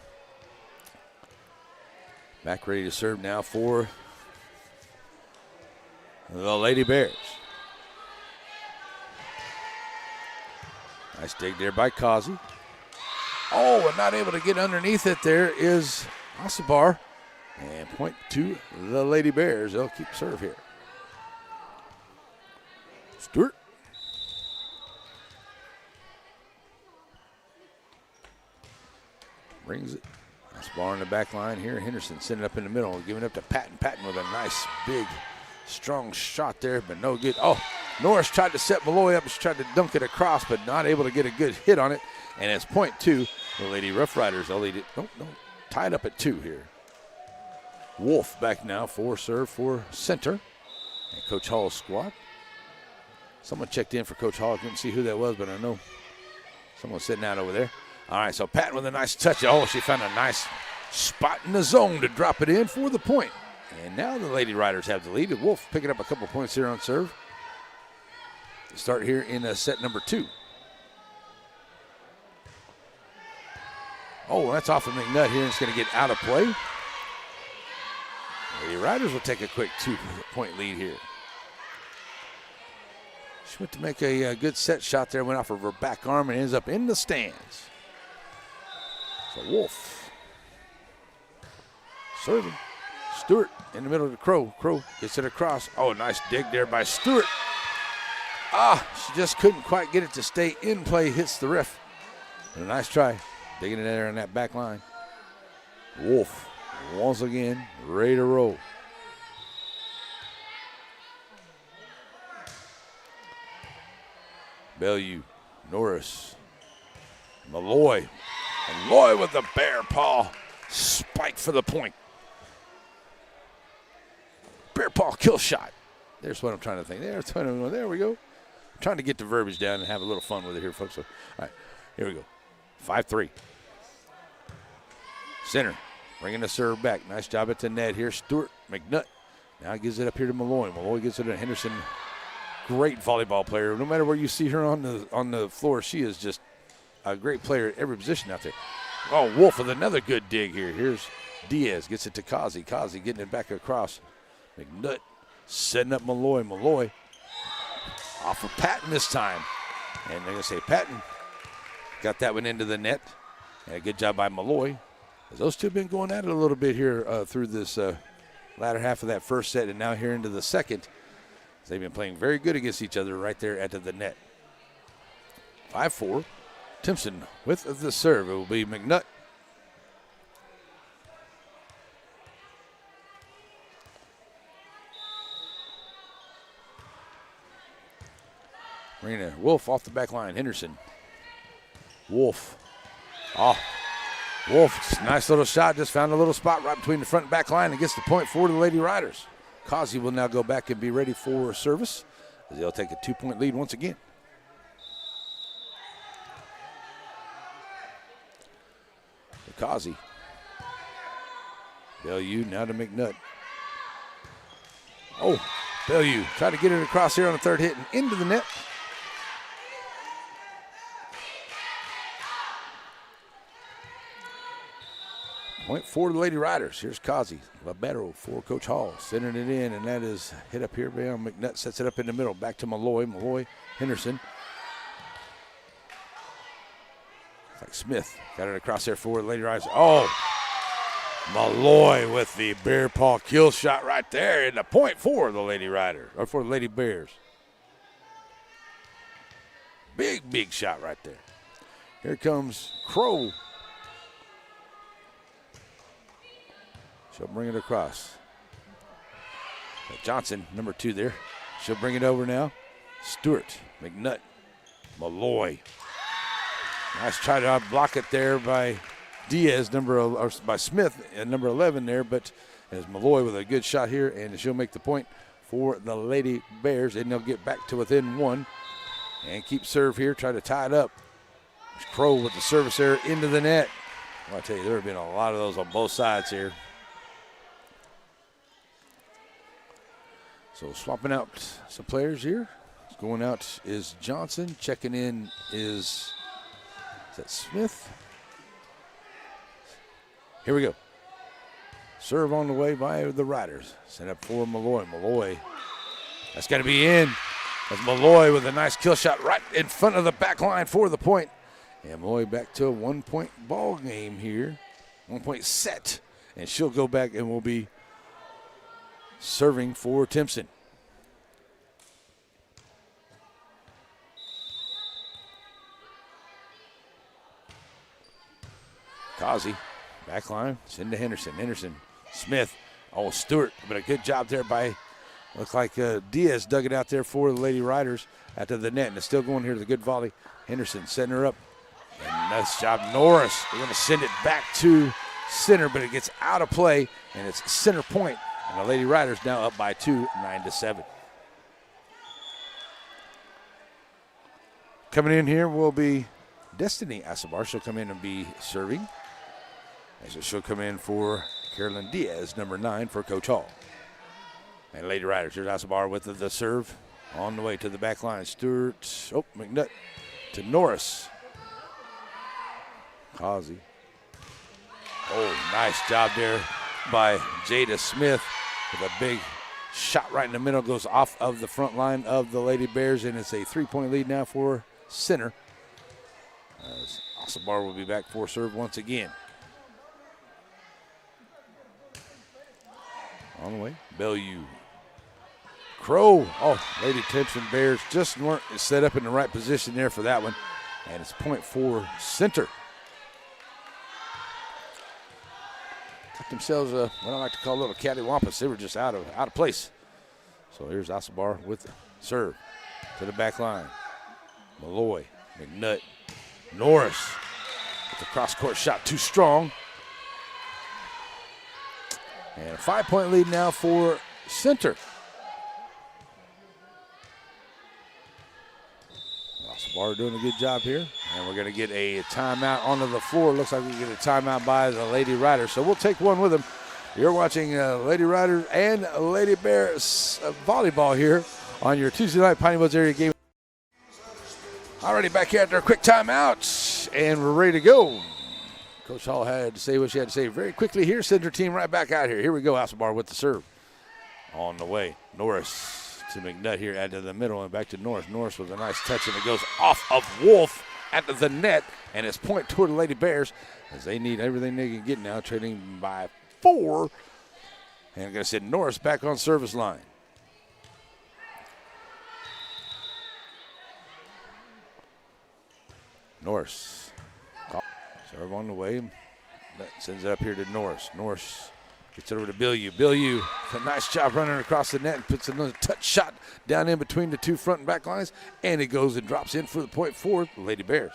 back ready to serve now for the Lady Bears. Nice dig there by Kazi. Oh, and not able to get underneath it there is Asabar. And point to the Lady Bears. They'll keep serve here. Stewart. Brings it. Nice ball in the back line here. Henderson sending it up in the middle, giving it up to Patton. Patton with a nice, big, strong shot there, but no good. Oh, Norris tried to set Malloy up. She tried to dunk it across, but not able to get a good hit on it. And it's point to the Lady Rough Riders. They'll lead it. Nope. Tied up at 2 here. Wolf back now for serve for center. And Coach Hall's squad. Someone checked in for Coach Hall. I couldn't see who that was, but I know someone's sitting out over there. All right, so Patton with a nice touch. Oh, she found a nice spot in the zone to drop it in for the point. And now the Lady Riders have the lead. Wolf picking up a couple points here on serve. Start here in set number 2. Oh, that's off of McNutt here. It's going to get out of play. Lady Riders will take a quick 2-point lead here. She went to make a good set shot there. Went off of her back arm and ends up in the stands. So Wolf serving. Stewart in the middle of the Crow. Crow gets it across. Oh, nice dig there by Stewart. She just couldn't quite get it to stay in play. Hits the ref. But a nice try. Digging it there on that back line. Wolf once again ready to roll. Bellew, Norris, Malloy. Malloy with the bear paw spike for the point. Bear paw kill shot. There's what I'm trying to think. There we go. I'm trying to get the verbiage down and have a little fun with it here, folks. So, all right, here we go. 5-3. Center bringing the serve back. Nice job at the net here. Stewart, McNutt. Now gives it up here to Malloy. Malloy gives it to Henderson. Great volleyball player. No matter where you see her on the floor, she is just a great player at every position out there. Oh, Wolf with another good dig here. Here's Diaz. Gets it to Kazi. Kazi getting it back across. McNutt setting up Malloy. Malloy off of Patton this time. And they're going to say Patton got that one into the net. And a good job by Malloy. As those two have been going at it a little bit here through this latter half of that first set and now here into the second. They've been playing very good against each other right there at the net. 5-4. Timpson with the serve. It will be McNutt. Marina Wolf off the back line. Henderson. Wolf. Wolf, nice little shot. Just found a little spot right between the front and back line and gets the point for the Lady Riders. Kazi will now go back and be ready for service as they'll take a 2-point lead once again. Causey. Bellew now to McNutt. Oh, Bellew tried to get it across here on the third hit and into the net. Point for the Lady Riders. Here's Causey. Libero for Coach Hall. Centering it in, and that is hit up here by McNutt. Sets it up in the middle. Back to Malloy. Malloy, Henderson. It's like Smith. Got it across there for the Lady Riders. Oh! Malloy with the bear paw kill shot right there, and the point for the Lady Riders, or for the Lady Bears. Big shot right there. Here comes Crow. She'll bring it across. Johnson, number 2 there. She'll bring it over now. Stewart, McNutt, Malloy. Nice try to block it there by Diaz, by Smith at number 11 there, but as Malloy with a good shot here, and she'll make the point for the Lady Bears, and they'll get back to within 1 and keep serve here, try to tie it up. There's Crow with the service there into the net. Well, I tell you, there have been a lot of those on both sides here. So swapping out some players here. Going out is Johnson. Checking in is that Smith? Here we go. Serve on the way by the Riders. Set up for Malloy. Malloy. That's got to be in. That's Malloy with a nice kill shot right in front of the back line for the point. And Malloy back to a 1-point ball game here. 1-point set. And she'll go back and will be serving for Timpson. Causey, back line, send to Henderson. Henderson, Smith, oh, Stewart, but a good job there by, looks like Diaz dug it out there for the Lady Riders out to the net, and it's still going here to the good volley. Henderson setting her up, and nice job, Norris. They're going to send it back to center, but it gets out of play, and it's center point, and the Lady Riders now up by 2, 9-7. Coming in here will be Destiny Asabar. She'll come in and be serving. As she'll come in for Carolyn Diaz, number 9 for Coach Hall. And Lady Riders, here's Asabar with the serve on the way to the back line. Stewart, McNutt to Norris. Causey. Oh, nice job there by Jada Smith with a big shot right in the middle. Goes off of the front line of the Lady Bears, and it's a 3-point lead now for center. Asabar will be back for serve once again. On the way, Bellew. Crow. Oh, Lady Timpson Bears just weren't set up in the right position there for that one. And it's point for center. Got themselves what I like to call a little cattywampus. They were just out of place. So here's Asabar with the serve to the back line. Malloy, McNutt, Norris with the cross-court shot too strong. And a 5-point lead now for center. Asabar doing a good job here. And we're going to get a timeout onto the floor. Looks like we get a timeout by the Lady Riders. So we'll take one with them. You're watching Lady Riders and Lady Bears volleyball here on your Tuesday night Piney Woods area game. Already back here after a quick timeout, and we're ready to go. Coach Hall had to say what she had to say very quickly here. Send her team right back out here. Here we go, Asabar with the serve. On the way, Norris to McNutt here, out to the middle and back to Norris. Norris with a nice touch, and it goes off of Wolf at the net, and it's point toward the Lady Bears as they need everything they can get now, trailing by 4. And I'm going to send Norris back on service line. Norris. Serve on the way. That sends it up here to Norris. Norris gets it over to Bellew. Bellew, a nice job running across the net and puts another touch shot down in between the two front and back lines. And it goes and drops in for the point for the Lady Bears.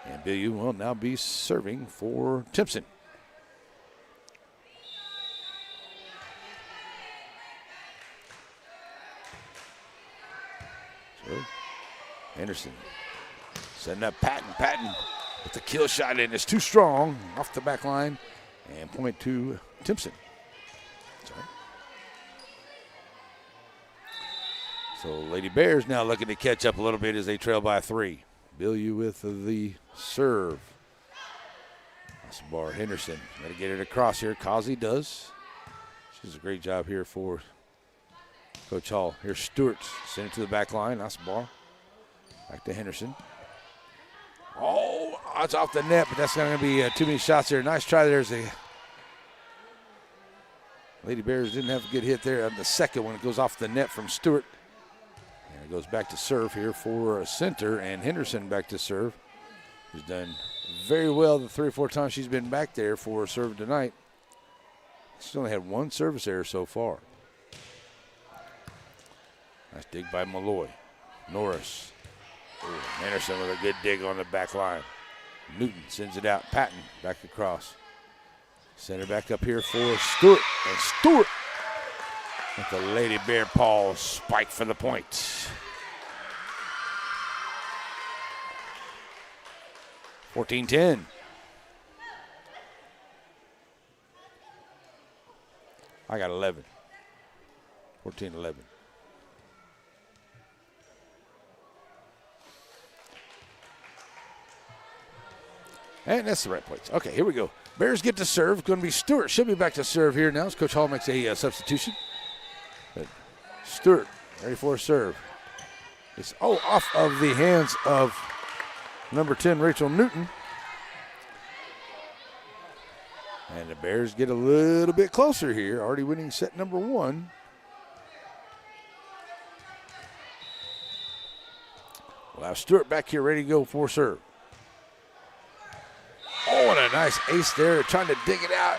And Bellew will now be serving for Timpson. So, Anderson setting up Patton. But the kill shot in is too strong off the back line. And point to Timpson. Sorry. So Lady Bears now looking to catch up a little bit as they trail by 3. Billy with the serve. That's bar Henderson. Got to get it across here. Causey does. She does a great job here for Coach Hall. Here's Stewart. Send it to the back line. Nice ball. Back to Henderson. Oh, it's off the net, but that's not going to be too many shots there. Nice try there. Lady Bears didn't have a good hit there on the second one. It goes off the net from Stewart. And it goes back to serve here for a center, and Henderson back to serve. Who's done very well the 3 or 4 times she's been back there for a serve tonight. She's only had 1 service error so far. Nice dig by Malloy. Norris. Ooh, Anderson with a good dig on the back line. Newton sends it out. Patton back across. Center back up here for Stewart. And Stewart with the Lady Bear Paw spike for the point. 14-10. I got 11. 14-11. And that's the right place. Okay, here we go. Bears get to serve. Going to be Stewart. She'll be back to serve here now as Coach Hall makes a substitution. But Stewart ready for a serve. It's off of the hands of number 10, Rachel Newton. And the Bears get a little bit closer here. Already winning set number 1. We'll have Stewart back here ready to go for serve. Oh, and a nice ace there. Trying to dig it out.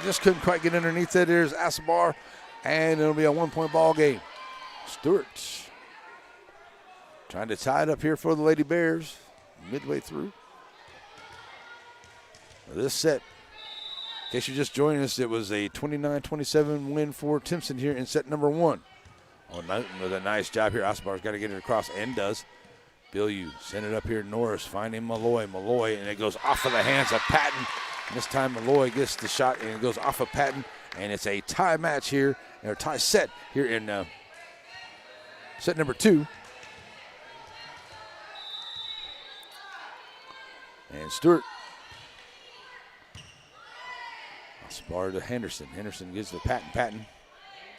Just couldn't quite get underneath that. There's Asabar. And it'll be a 1-point ball game. Stewart trying to tie it up here for the Lady Bears. Midway through this set. In case you're just joining us, it was a 29-27 win for Timpson here in set number 1. Oh, Newton with a nice job here. Asabar's got to get it across and does. Bilyeu send it up here. Norris finding Malloy, and it goes off of the hands of Patton. And this time Malloy gets the shot, and it goes off of Patton. And it's a tie match here, or tie set here in set number 2. And Stewart. Spar to Henderson. Henderson gives to Patton. Patton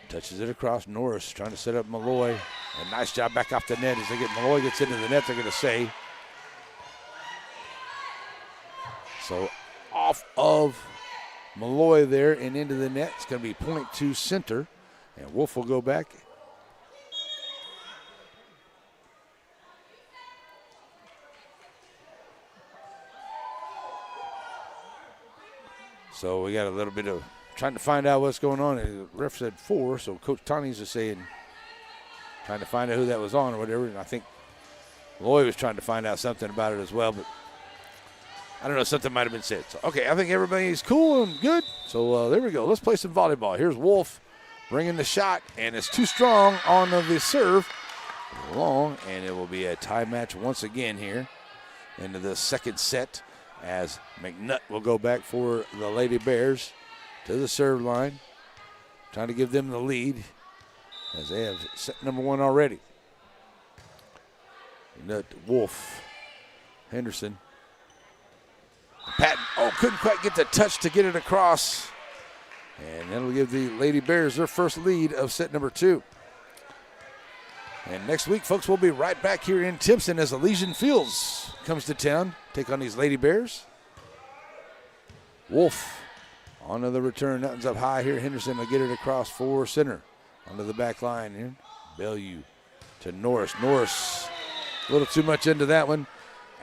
touches it across. Norris trying to set up Malloy. And nice job back off the net as Malloy gets into the net, they're going to say. So off of Malloy there and into the net. It's going to be point to center. And Wolf will go back. So we got a little bit of trying to find out what's going on. The ref said 4, so Coach Tani's is saying, trying to find out who that was on or whatever. And I think Malloy was trying to find out something about it as well, but I don't know, something might have been said. So, okay, I think everybody's cool and good. So there we go. Let's play some volleyball. Here's Wolf bringing the shot, and it's too strong on the serve. Long, and it will be a tie match once again here into the second set, as McNutt will go back for the Lady Bears to the serve line, trying to give them the lead as they have set number 1 already. McNutt, Wolf, Henderson, Patton. Oh, couldn't quite get the touch to get it across. And that'll give the Lady Bears their first lead of set number 2. And next week, folks, we'll be right back here in Timpson as Elysian Fields comes to town, take on these Lady Bears. Wolf onto the return. Nothing's up high here. Henderson will get it across for center. Onto the back line here. Bilyeu to Norris. Norris a little too much into that one.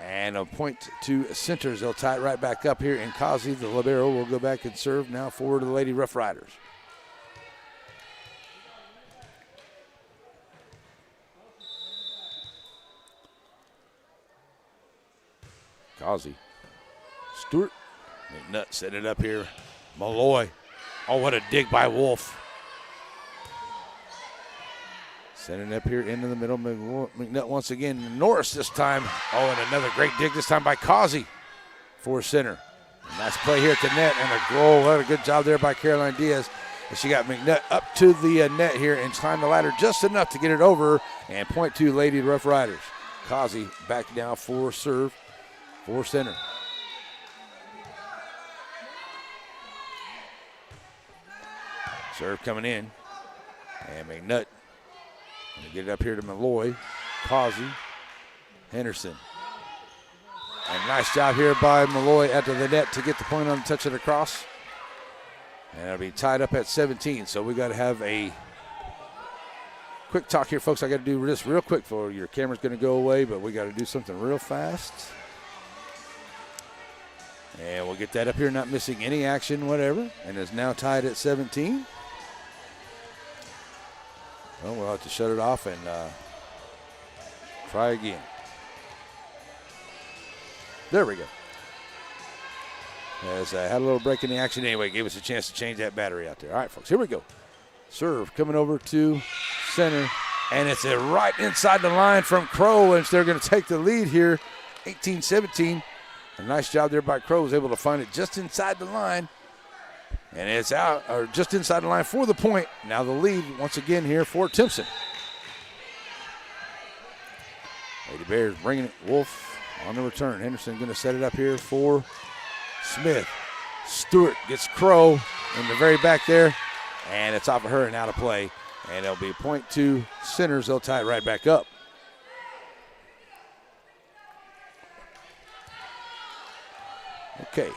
And a point to centers. They'll tie it right back up here. And Causey, the libero, will go back and serve now forward to the Lady Rough Riders. Causey. Stewart. McNutt set it up here. Malloy. Oh, what a dig by Wolf. Sending it up here into the middle. McNutt once again. Norris this time. Oh, and another great dig this time by Causey. for center. Nice play here at the net and a goal. What a good job there by Caroline Diaz. And she got McNutt up to the net here and climbed the ladder just enough to get it over and point to Lady Rough Riders. Kazi back now for serve for center. Serve coming in. And McNutt going to get it up here to Malloy. Kazi. Henderson. And nice job here by Malloy after the net to get the point on the touch of the cross. And it'll be tied up at 17. So we got to have a quick talk here, folks. I got to do this real quick for your camera's going to go away, but we got to do something real fast. And we'll get that up here, not missing any action, whatever. And it's now tied at 17. Well, we'll have to shut it off and try again. There we go. As I had a little break in the action anyway, gave us a chance to change that battery out there. All right, folks, here we go. Serve coming over to center, and it's right inside the line from Crow, and they're going to take the lead here, 18-17. A nice job there by Crow, was able to find it just inside the line, and it's out, or just inside the line for the point. Now the lead once again here for Timpson. Lady Bears bringing it. Wolf on the return. Henderson going to set it up here for Smith. Stewart gets Crow in the very back there, and it's off of her and out of play. And it'll be a point to Centers. They'll tie it right back up. Okay.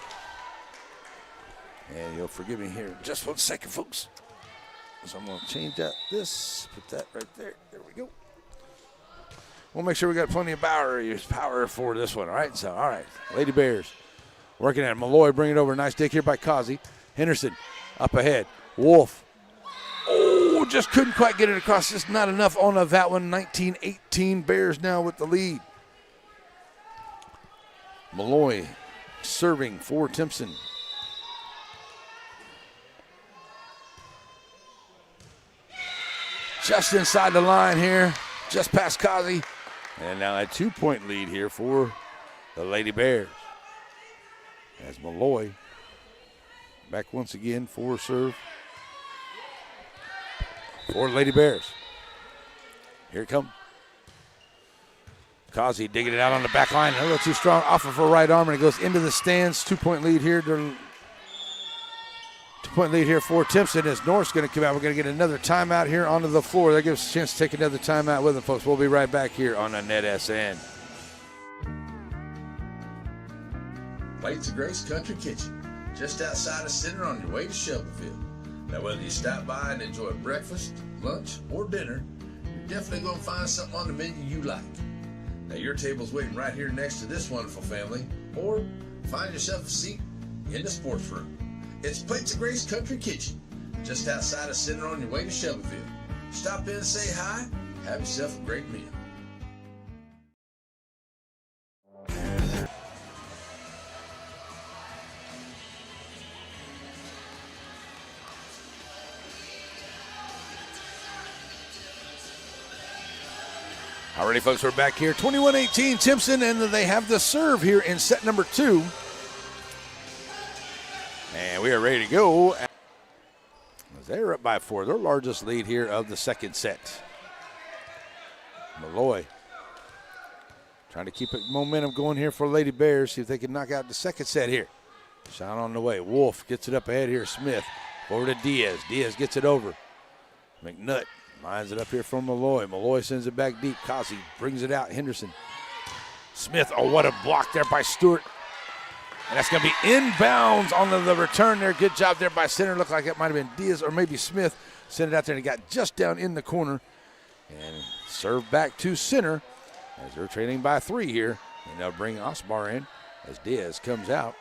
And you'll forgive me here just 1 second, folks. So I'm going to change that. Put that right there. There we go. We'll make sure we got plenty of power for this one. All right. So, all right. Lady Bears working at it. Malloy bringing it over. Nice dig here by Kazi. Henderson up ahead. Wolf. Oh, just couldn't quite get it across. Just not enough on that one. 19-18. Bears now with the lead. Malloy serving for Timpson. Just inside the line here. Just past Kazi. And now a 2-point lead here for the Lady Bears. As Malloy back once again for serve for Lady Bears. Here it comes. Kazi digging it out on the back line. A little too strong off of her right arm, and it goes into the stands. 2-point lead here. 2-point lead here for Timpson as North's going to come out. We're going to get another timeout here onto the floor. That gives us a chance to take another timeout with them, folks. We'll be right back here on the NETSN. Plates of Grace Country Kitchen, just outside of Center on your way to Shelbyville. Now, whether you stop by and enjoy breakfast, lunch, or dinner, you're definitely going to find something on the menu you like. Now, your table's waiting right here next to this wonderful family, or find yourself a seat in the sports room. It's Plates of Grace Country Kitchen, just outside of Center on your way to Shelbyville. Stop in and say hi, have yourself a great meal. Alrighty, folks, we're back here. 21-18 Timpson, and they have the serve here in set number 2. And we are ready to go. They're up by 4, their largest lead here of the second set. Malloy trying to keep momentum going here for Lady Bears, see if they can knock out the second set here. Shot on the way. Wolf gets it up ahead here. Smith over to Diaz. Diaz gets it over. McNutt lines it up here for Malloy. Malloy sends it back deep. Kazi brings it out. Henderson. Smith. Oh, what a block there by Stewart. And that's going to be inbounds on the return there. Good job there by center. Looked like it might have been Diaz or maybe Smith. Sent it out there and it got just down in the corner. And serve back to center as they're trailing by 3 here. And they'll bring Osbar in as Diaz comes out.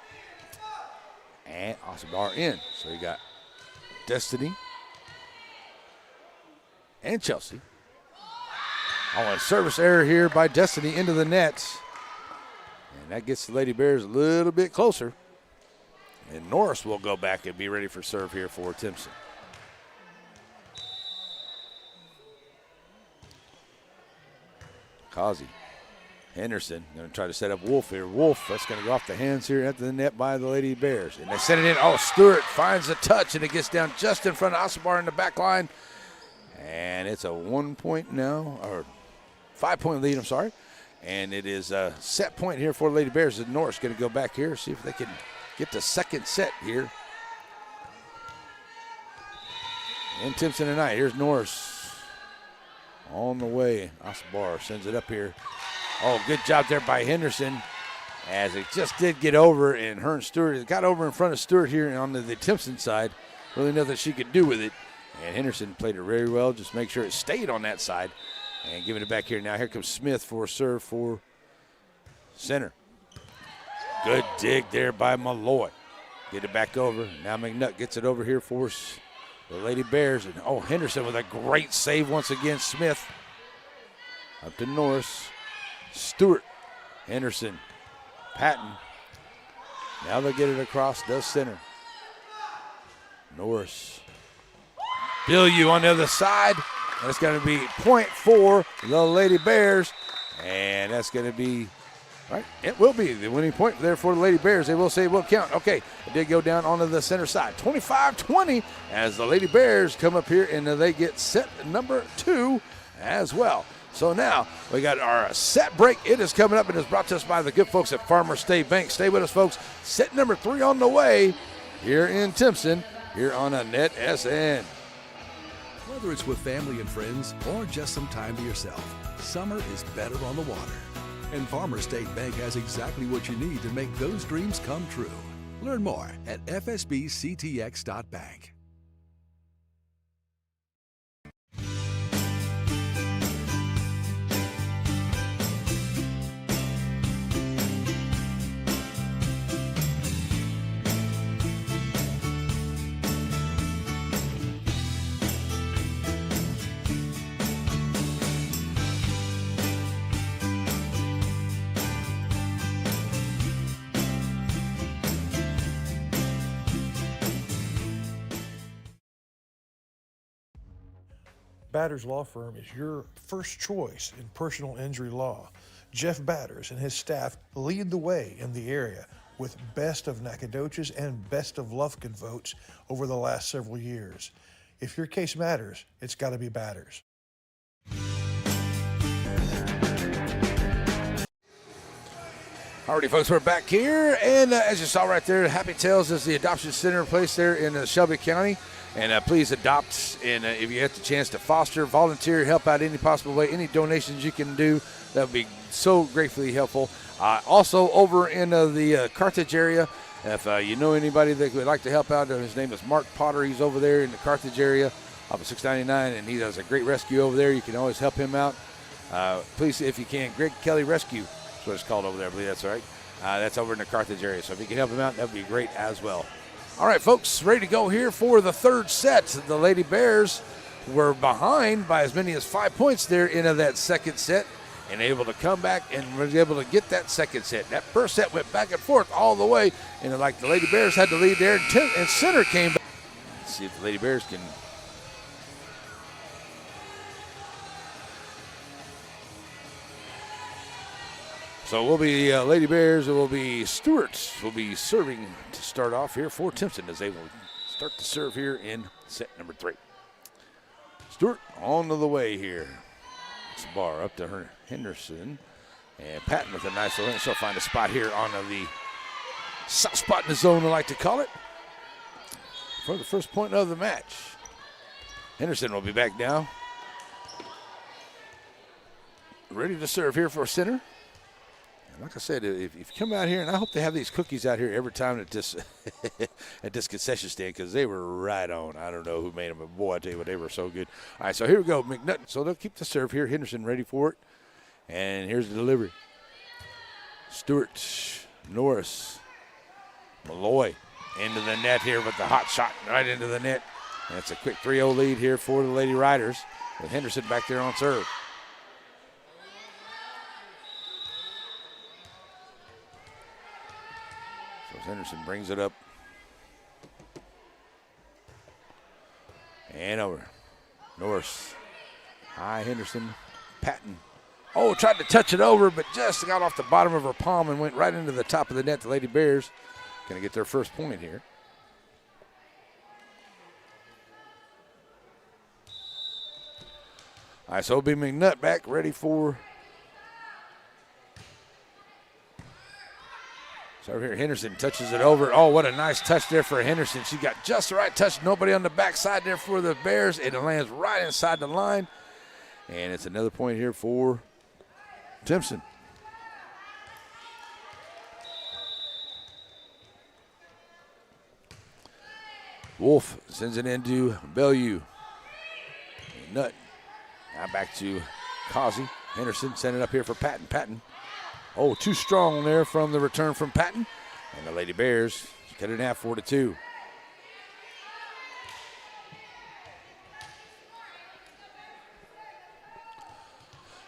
And Osbar in. So you got Destiny and Chelsea. Oh, a service error here by Destiny into the net. And that gets the Lady Bears a little bit closer. And Norris will go back and be ready for serve here for Timpson. Kazi. Henderson going to try to set up Wolf here. Wolf, that's going to go off the hands here at the net by the Lady Bears. And they send it in. Oh, Stewart finds the touch, and it gets down just in front of Asabar in the back line. And it's a 1 point now, or 5 point lead, I'm sorry. And it is a set point here for the Lady Bears. And Norris going to go back here, see if they can get the second set here. And Timpson tonight. Here's Norris on the way. Asabar sends it up here. Oh, good job there by Henderson, as it just did get over, and her and Stewart, it got over in front of Stewart here on the Timpson side. Really nothing she could do with it. And Henderson played it very well, just make sure it stayed on that side. And giving it back here now. Here comes Smith for a serve for center. Good dig there by Malloy. Get it back over. Now McNutt gets it over here for the Lady Bears. And oh, Henderson with a great save once again. Smith up to Norris. Stewart, Henderson, Patton. Now they'll get it across, does center. Norris. Bilyeu on the other side. That's going to be point for the Lady Bears. And that's going to be, right, it will be the winning point there for the Lady Bears. They will say it will count. Okay, it did go down onto the center side. 25-20 as the Lady Bears come up here and they get set number 2 as well. So now we got our set break. It is coming up and is brought to us by the good folks at Farmer State Bank. Stay with us, folks. Set number 3 on the way here in Timpson, here on a NETSN. Whether it's with family and friends or just some time to yourself, summer is better on the water. And Farmer State Bank has exactly what you need to make those dreams come true. Learn more at fsbctx.bank. Batters Law Firm is your first choice in personal injury law. Jeff Batters and his staff lead the way in the area with Best of Nacogdoches and Best of Lufkin votes over the last several years. If your case matters, it's got to be Batters. Alrighty, folks, we're back here, and as you saw right there, Happy Tales is the adoption center place there in Shelby County. And please adopt, and if you get the chance to foster, volunteer, help out any possible way, any donations you can do, that would be so gratefully helpful. Also, over in the Carthage area, if you know anybody that would like to help out, his name is Mark Potter. He's over there in the Carthage area off of 699, and he does a great rescue over there. You can always help him out. Please, if you can, Greg Kelly Rescue is what it's called over there. I believe that's right. That's over in the Carthage area. So if you can help him out, that would be great as well. All right, folks, ready to go here for the third set. The Lady Bears were behind by as many as 5 points there into that second set and able to come back and was able to get that second set. That first set went back and forth all the way, and like the Lady Bears had the lead there, and center came back. Let's see if the Lady Bears can. So we'll be Lady Bears, it will be Stewart will be serving to start off here for Timpson as they will start to serve here in set number 3. Stewart on to the way here. It's bar up to her Henderson. And Patton with a nice little, she'll find a spot here on the soft spot in the zone, I like to call it, for the first point of the match. Henderson will be back now. Ready to serve here for center. Like I said, if you come out here, and I hope they have these cookies out here every time at this at this concession stand, because they were right on. I don't know who made them, but boy, I tell you what, they were so good. All right, so here we go. McNutt, so they'll keep the serve here. Henderson ready for it. And here's the delivery. Stewart, Norris, Malloy into the net here with the hot shot right into the net. And it's a quick 3-0 lead here for the Lady Riders with Henderson back there on serve. Henderson brings it up and over. Norris, high Henderson, Patton Oh, tried to touch it over, but just got off the bottom of her palm and went right into the top of the net. The Lady Bears going to get their first point here. All right, so it'll be McNutt back, ready for. So over here, Henderson touches it over. Oh, what a nice touch there for Henderson. She got just the right touch. Nobody on the backside there for the Bears. It lands right inside the line. And it's another point here for Timpson. Wolf sends it into Bellew. Nut. Now back to Causey. Henderson sending it up here for Patton. Patton. Oh, too strong there from the return from Patton. And the Lady Bears cut it in half, 4-2.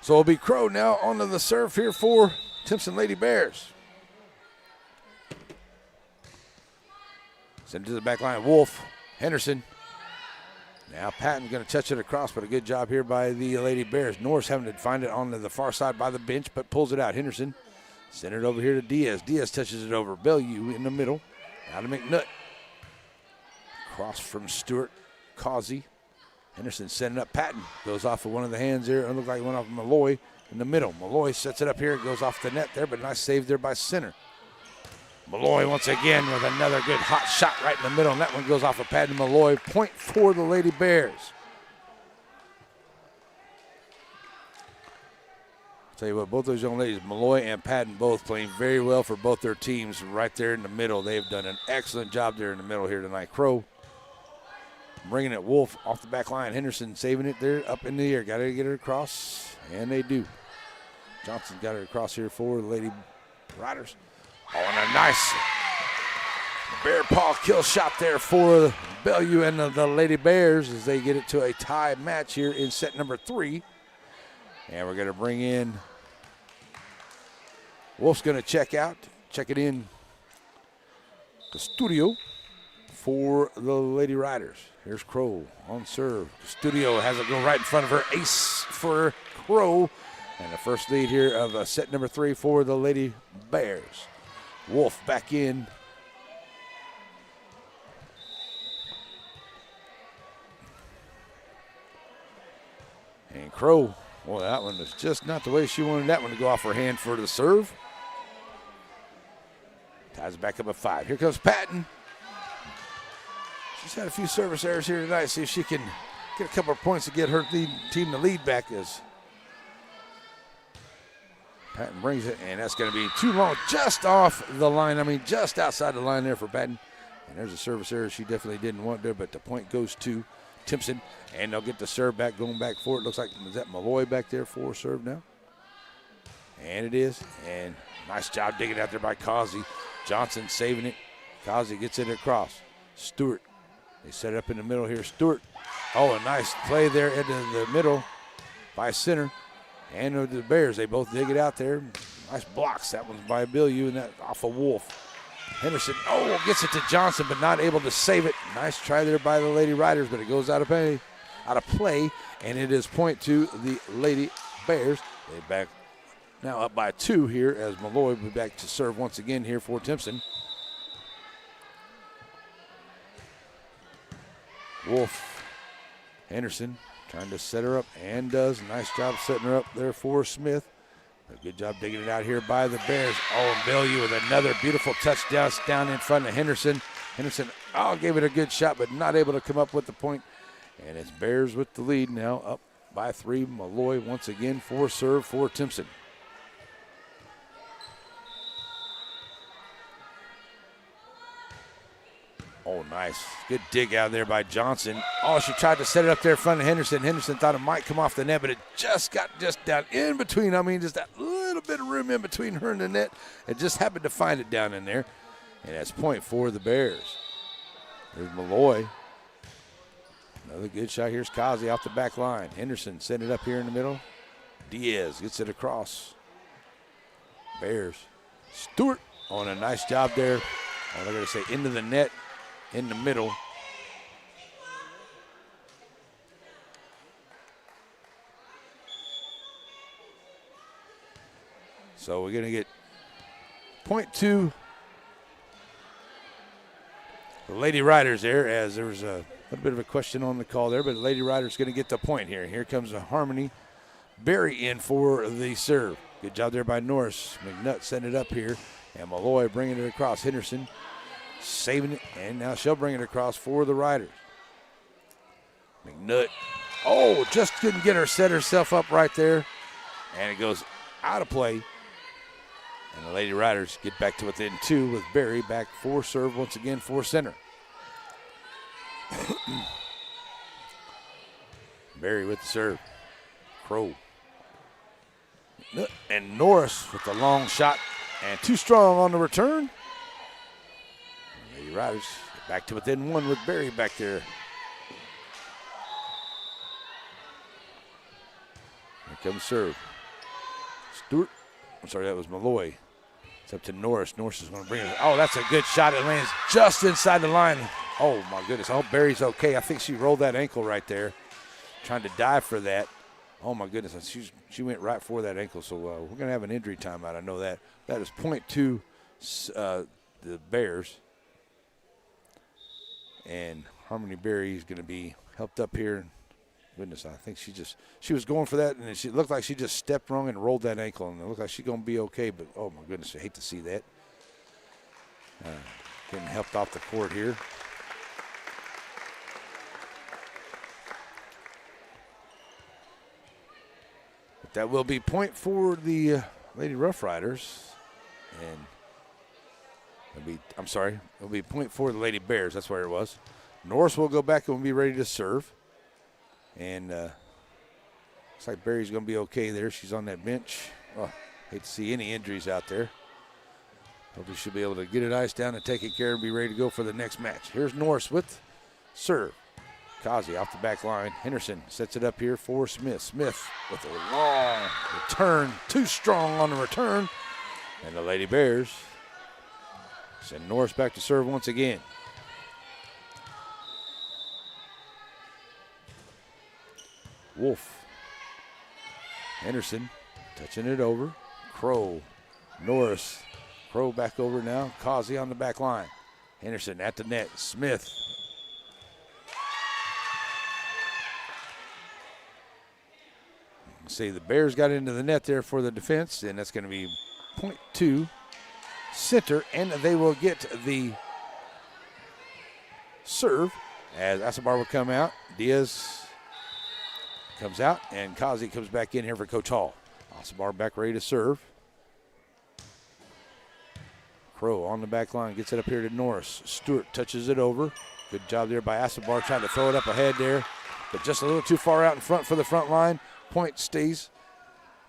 So it'll be Crow now onto the serve here for Timpson Lady Bears. Send it to the back line. Wolf, Henderson. Now Patton going to touch it across, but a good job here by the Lady Bears. Norris having to find it on the far side by the bench, but pulls it out. Henderson send it over here to Diaz. Diaz touches it over. Bellew in the middle. Now to McNutt. Cross from Stewart. Causey. Henderson sending up. Patton goes off of one of the hands there. It looked like it went off of Malloy in the middle. Malloy sets it up here. It goes off the net there, but nice save there by center. Malloy once again with another good hot shot right in the middle, and that one goes off of Patton Malloy. Point for the Lady Bears. Tell you what, both those young ladies, Malloy and Patton, both playing very well for both their teams right there in the middle. They've done an excellent job there in the middle here tonight. Crow bringing it. Wolf off the back line. Henderson saving it there up in the air. Got to get it across, and they do. Johnson got it across here for the Lady Riders. Oh, and a nice bear paw kill shot there for Bellew and the Lady Bears as they get it to a tie match here in set number 3. And we're going to bring in, Wolf's going to check it in the studio for the Lady Riders. Here's Crow on serve. Studio has it go right in front of her. Ace for Crow. And the first lead here of set number 3 for the Lady Bears. Wolf back in. And Crow, well, that one was just not the way she wanted that one to go off her hand for the serve. Ties it back up at 5. Here comes Patton. She's had a few service errors here tonight. See if she can get a couple of points to get her team the lead back as Patton brings it, and that's going to be too long, just off the line. I mean, just outside the line there for Patton. And there's a service error she definitely didn't want there, but the point goes to Timpson, and they'll get the serve back, going back for it. Looks like, is that Malloy back there for serve now? And it is, and nice job digging out there by Causey. Johnson saving it. Causey gets it across. Stewart, they set it up in the middle here. Stewart, oh, a nice play there into the middle by center. And the Bears, they both dig it out there. Nice blocks. That one's by Bellew, and that off of Wolf. Henderson, oh, gets it to Johnson, but not able to save it. Nice try there by the Lady Riders, but it goes out of play, and it is point to the Lady Bears. They back now up by 2 here as Malloy will be back to serve once again here for Timpson. Wolf, Henderson. Trying to set her up, and does. Nice job setting her up there for Smith. A good job digging it out here by the Bears. Oh, and Bellew with another beautiful touchdown down in front of Henderson. Henderson, oh, gave it a good shot, but not able to come up with the point. And it's Bears with the lead now, up by 3. Malloy once again for serve for Timpson. Oh, nice. Good dig out there by Johnson. Oh, she tried to set it up there in front of Henderson. Henderson thought it might come off the net, but it just got down in between. I mean, just that little bit of room in between her and the net. It just happened to find it down in there. And that's point for the Bears. There's Malloy. Another good shot. Here's Causey off the back line. Henderson sent it up here in the middle. Diaz gets it across. Bears. Stewart on a nice job there. Oh, they're going to say into the net. In the middle. So we're going to get .2 the Lady Riders there, as there was a little bit of a question on the call there, but the Lady Riders going to get the point here. Here comes a Harmony Berry in for the serve. Good job there by Norris. McNutt setting it up here, and Malloy bringing it across. Henderson saving it, and now she'll bring it across for the Riders. McNutt, just couldn't get her set herself up right there, and it goes out of play. And the Lady Riders get back to within 2 with Berry back for serve once again for center. Berry with the serve. Crow. And Norris with the long shot, and too strong on the return. The Lady Riders get back to within 1 with Berry back there. Here comes serve. Stewart. I'm sorry, that was Malloy. It's up to Norris. Norris is going to bring it. Oh, that's a good shot. It lands just inside the line. Oh, my goodness. I hope Berry's okay. I think she rolled that ankle right there, trying to dive for that. Oh, my goodness. She went right for that ankle, so we're going to have an injury timeout. I know that. That is .2 the Bears. And Harmony Berry is going to be helped up here. Goodness, I think she was going for that, and it looked like she just stepped wrong and rolled that ankle, and it looked like she's going to be okay, but oh my goodness, I hate to see that. Getting helped off the court here. But that will be point for the Lady Rough Riders, and it'll be point for the Lady Bears. That's where it was. Norris will go back and will be ready to serve. And looks like Berry's going to be okay there. She's on that bench. Oh, hate to see any injuries out there. Hopefully she'll be able to get it iced down and take it care and be ready to go for the next match. Here's Norris with serve. Kazi off the back line. Henderson sets it up here for Smith. Smith with a long return. Too strong on the return. And the Lady Bears send Norris back to serve once again. Wolf. Henderson touching it over. Crow. Norris. Crow back over now. Causey on the back line. Henderson at the net. Smith. See, the Bears got into the net there for the defense, and that's going to be .2 center, and they will get the serve as Asabar will come out. Diaz comes out, and Kazi comes back in here for Coach Hall. Asabar back ready to serve. Crow on the back line, gets it up here to Norris. Stewart touches it over. Good job there by Asabar trying to throw it up ahead there, but just a little too far out in front for the front line. Point stays,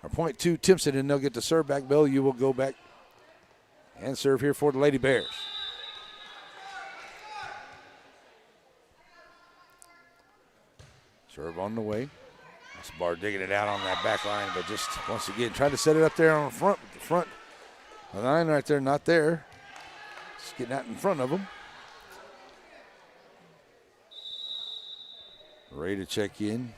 or .2 Timpson, and they'll get the serve back. Bell, you will go back and serve here for the Lady Bears. Serve on the way. Asabar digging it out on that back line, but just once again tried to set it up there on the front line right there, not there. Just getting out in front of them. Ready to check in.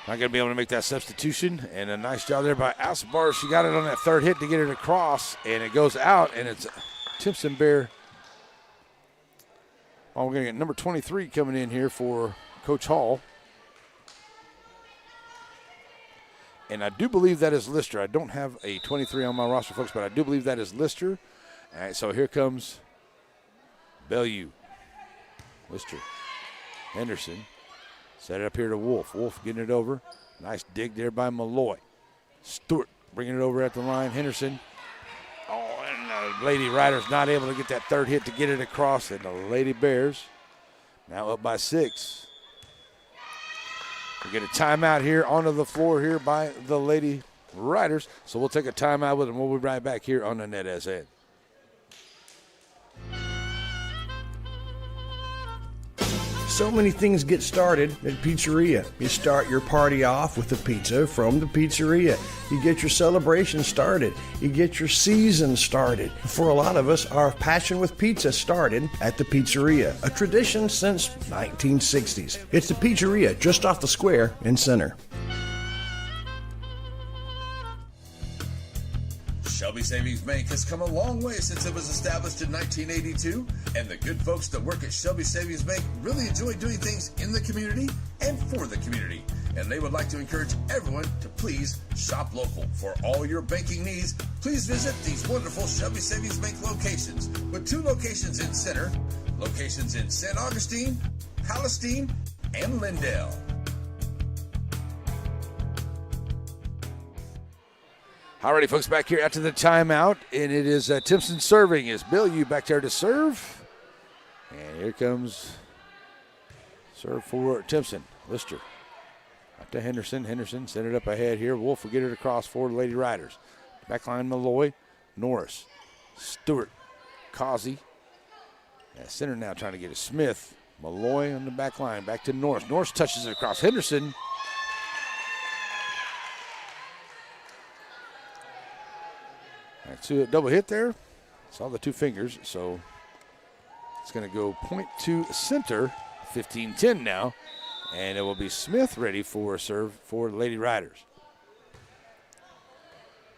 Not going to be able to make that substitution, and a nice job there by Asabar. She got it on that third hit to get it across, and it goes out, and it's Timpson Bear. Oh, we're going to get number 23 coming in here for Coach Hall. And I do believe that is Lister. I don't have a 23 on my roster, folks, but I do believe that is Lister. All right, so here comes Bellew. Lister. Henderson. Set it up here to Wolf. Wolf getting it over. Nice dig there by Malloy. Stewart bringing it over at the line. Henderson. Oh, and the Lady Riders not able to get that third hit to get it across. And the Lady Bears now up by 6. We get a timeout here onto the floor here by the Lady Riders. So we'll take a timeout with them. We'll be right back here on the NETSN. So many things get started at Pizzeria. You start your party off with a pizza from the pizzeria. You get your celebration started. You get your season started. For a lot of us, our passion with pizza started at the Pizzeria, a tradition since 1960s. It's the Pizzeria just off the square in Center. Shelby Savings Bank has come a long way since it was established in 1982, and the good folks that work at Shelby Savings Bank really enjoy doing things in the community and for the community. And they would like to encourage everyone to please shop local. For all your banking needs, please visit these wonderful Shelby Savings Bank locations, with 2 locations in Center, locations in St. Augustine, Palestine, and Lindale. Alrighty, folks, back here after the timeout, and it is Timpson serving. Is Bill, you back there to serve? And here comes serve for Timpson. Lister up to Henderson. Henderson send it up ahead here. Wolf will get it across for the Lady Riders. Backline Malloy, Norris, Stewart, Causey. Center now trying to get it. Smith, Malloy on the back line. Back to Norris. Norris touches it across. Henderson. So a double hit there. Saw the 2 fingers, so it's going to go point to Center, 15-10 now, and it will be Smith ready for a serve for the Lady Riders.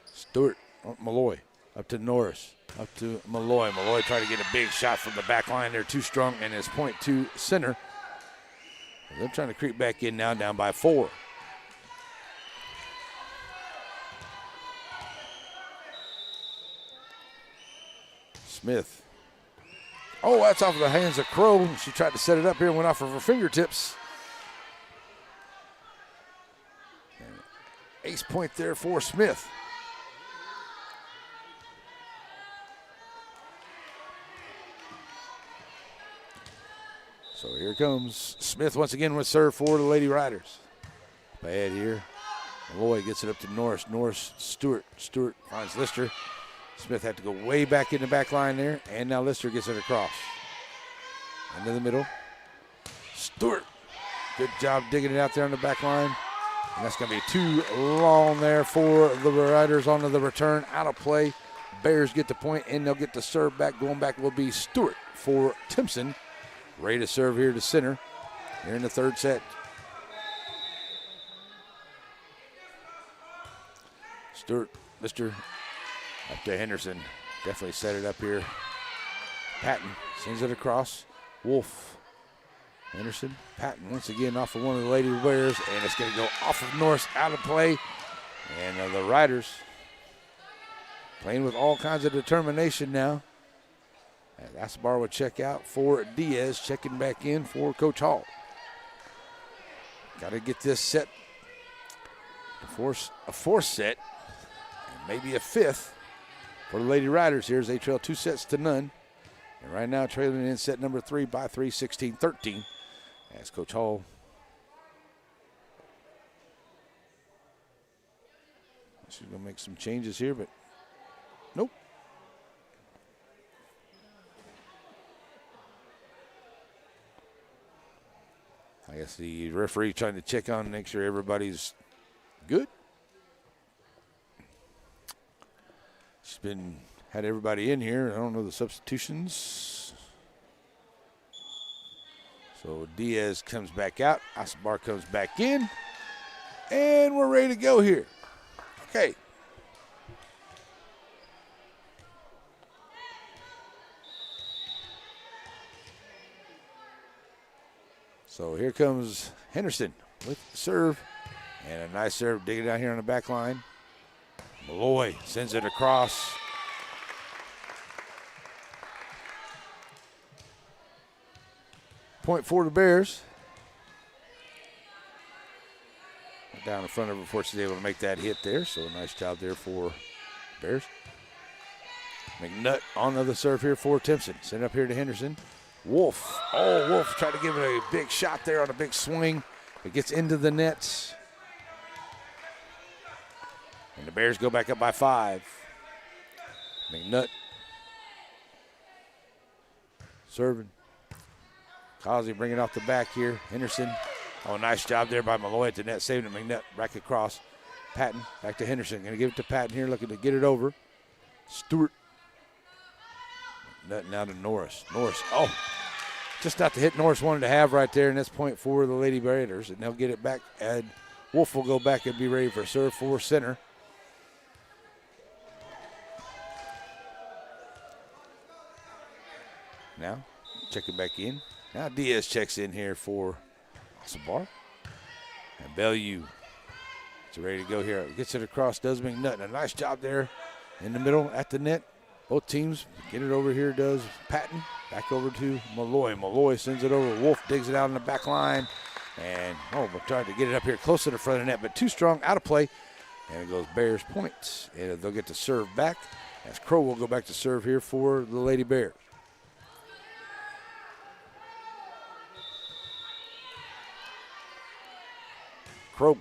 Stewart, Malloy, up to Norris, up to Malloy. Malloy trying to get a big shot from the back line there, too strong, and it's point to Center. They're trying to creep back in now, down by 4. Smith. Oh, that's off of the hands of Crow. She tried to set it up here and went off of her fingertips. And ace point there for Smith. So here comes Smith once again with serve for the Lady Riders. Bad here. Malloy gets it up to Norris. Norris, Stewart. Stewart finds Lister. Smith had to go way back in the back line there, and now Lister gets it across. Into the middle. Stewart, good job digging it out there on the back line. And that's going to be too long there for the Riders onto the return. Out of play. Bears get the point, and they'll get the serve back. Going back will be Stewart for Timpson. Ready to serve here to Center. Here in the 3rd set. Stewart, Lister. Up to Henderson. Definitely set it up here. Patton sends it across. Wolf. Henderson. Patton once again off of one of the Lady Bears. And it's going to go off of Norris, out of play. And the Riders playing with all kinds of determination now. Asbar will check out for Diaz. Checking back in for Coach Hall. Got to get this set. A 4th set. And maybe a 5th. For the Lady Riders here as they trail 2-0. And right now trailing in set number 3 by 3, 16-13. As Coach Hall she's going to make some changes here, but nope. I guess the referee trying to check on, make sure everybody's good. She's had everybody in here. I don't know the substitutions. So Diaz comes back out. Asbar comes back in. And we're ready to go here. Okay. So here comes Henderson with the serve. And a nice serve digging down here on the back line. Malloy sends it across. Point for the Bears. Down in front of her before she's able to make that hit there. So a nice job there for Bears. McNutt on the serve here for Timpson. Send up here to Henderson. Wolf. Oh, Wolf tried to give it a big shot there on a big swing. It gets into the nets. And the Bears go back up by 5. McNutt serving. Causey bringing it off the back here. Henderson. Oh, nice job there by Malloy at the net, saving it. McNutt back across. Patton back to Henderson. Going to give it to Patton here, looking to get it over. Stewart. McNutt now to Norris. Norris, oh, just not the hit Norris wanted to have right there, and that's point for the Lady Raiders. And they'll get it back, and Wolf will go back and be ready for serve for center. Now, checking back in. Now Diaz checks in here for Sabar. And Bellew is ready to go here. Gets it across, does McNutt. A nice job there in the middle at the net. Both teams get it over here, does Patton. Back over to Malloy. Malloy sends it over. Wolf digs it out in the back line. And, we're trying to get it up here close to the front of the net, but too strong, out of play. And it goes Bears points. And they'll get to serve back as Crow will go back to serve here for the Lady Bears. Crow.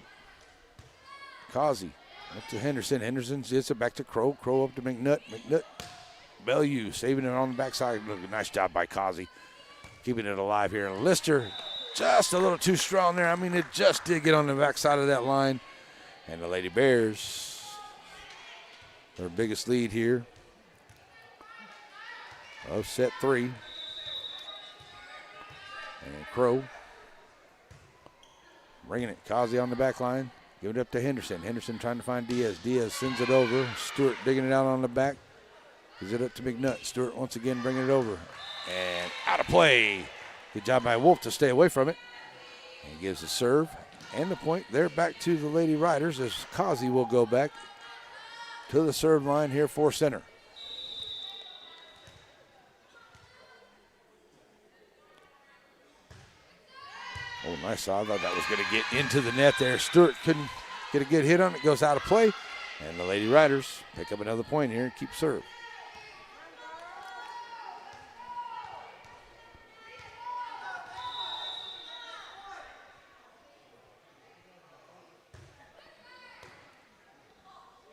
Causey up to Henderson. Henderson gets it back to Crow. Crow up to McNutt. McNutt. Bellew saving it on the backside. Nice job by Causey. Keeping it alive here. And Lister just a little too strong there. I mean, it just did get on the backside of that line. And the Lady Bears, their biggest lead here of set 3. And Crow bringing it. Causey on the back line. Give it up to Henderson. Henderson trying to find Diaz. Diaz sends it over. Stewart digging it out on the back. Gives it up to McNutt. Stewart once again bringing it over. And out of play. Good job by Wolf to stay away from it. And gives the serve and the point. They're back to the Lady Riders as Causey will go back to the serve line here for center. Oh, nice. I thought that was going to get into the net there. Stewart couldn't get a good hit on it. Goes out of play. And the Lady Riders pick up another point here and keep serve.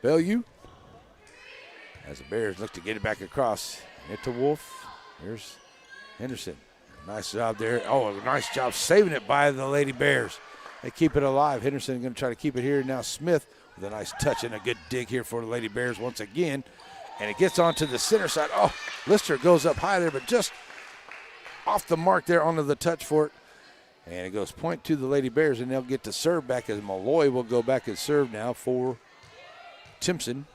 Bellew, as the Bears look to get it back across. Hit to Wolf. Here's Henderson. Nice job there. Oh, nice job saving it by the Lady Bears. They keep it alive. Henderson going to try to keep it here. Now Smith with a nice touch and a good dig here for the Lady Bears once again. And it gets onto the center side. Oh, Lister goes up high there, but just off the mark there onto the touch for it. And it goes point to the Lady Bears, and they'll get to serve back as Malloy will go back and serve now for Timpson.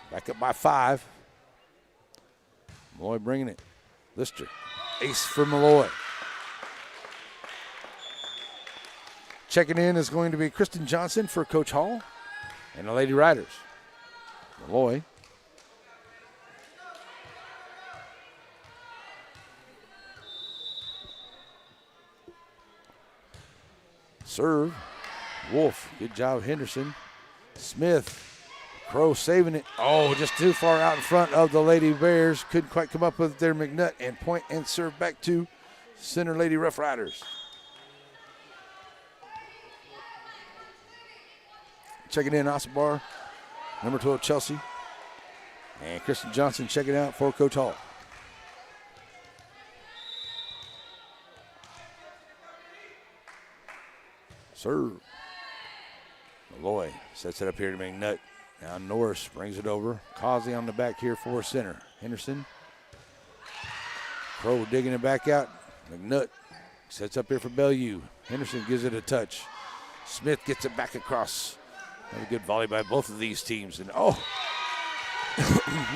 Back up by 5. Malloy bringing it. Lister. Ace for Malloy. Checking in is going to be Kristen Johnson for Coach Hall and the Lady Riders. Malloy. Serve. Wolf. Good job, Henderson. Smith. Crow saving it. Oh, just too far out in front of the Lady Bears. Couldn't quite come up with their McNutt, and point and serve back to center Lady Rough Riders. Checking in, Osabar. Number 12, Chelsea. And Kristen Johnson checking out for Coach Hall. Serve. Malloy sets it up here to McNutt. Now Norris brings it over. Causey on the back here for center. Henderson. Crow digging it back out. McNutt sets up here for Bellew. Henderson gives it a touch. Smith gets it back across. Another good volley by both of these teams. And a lot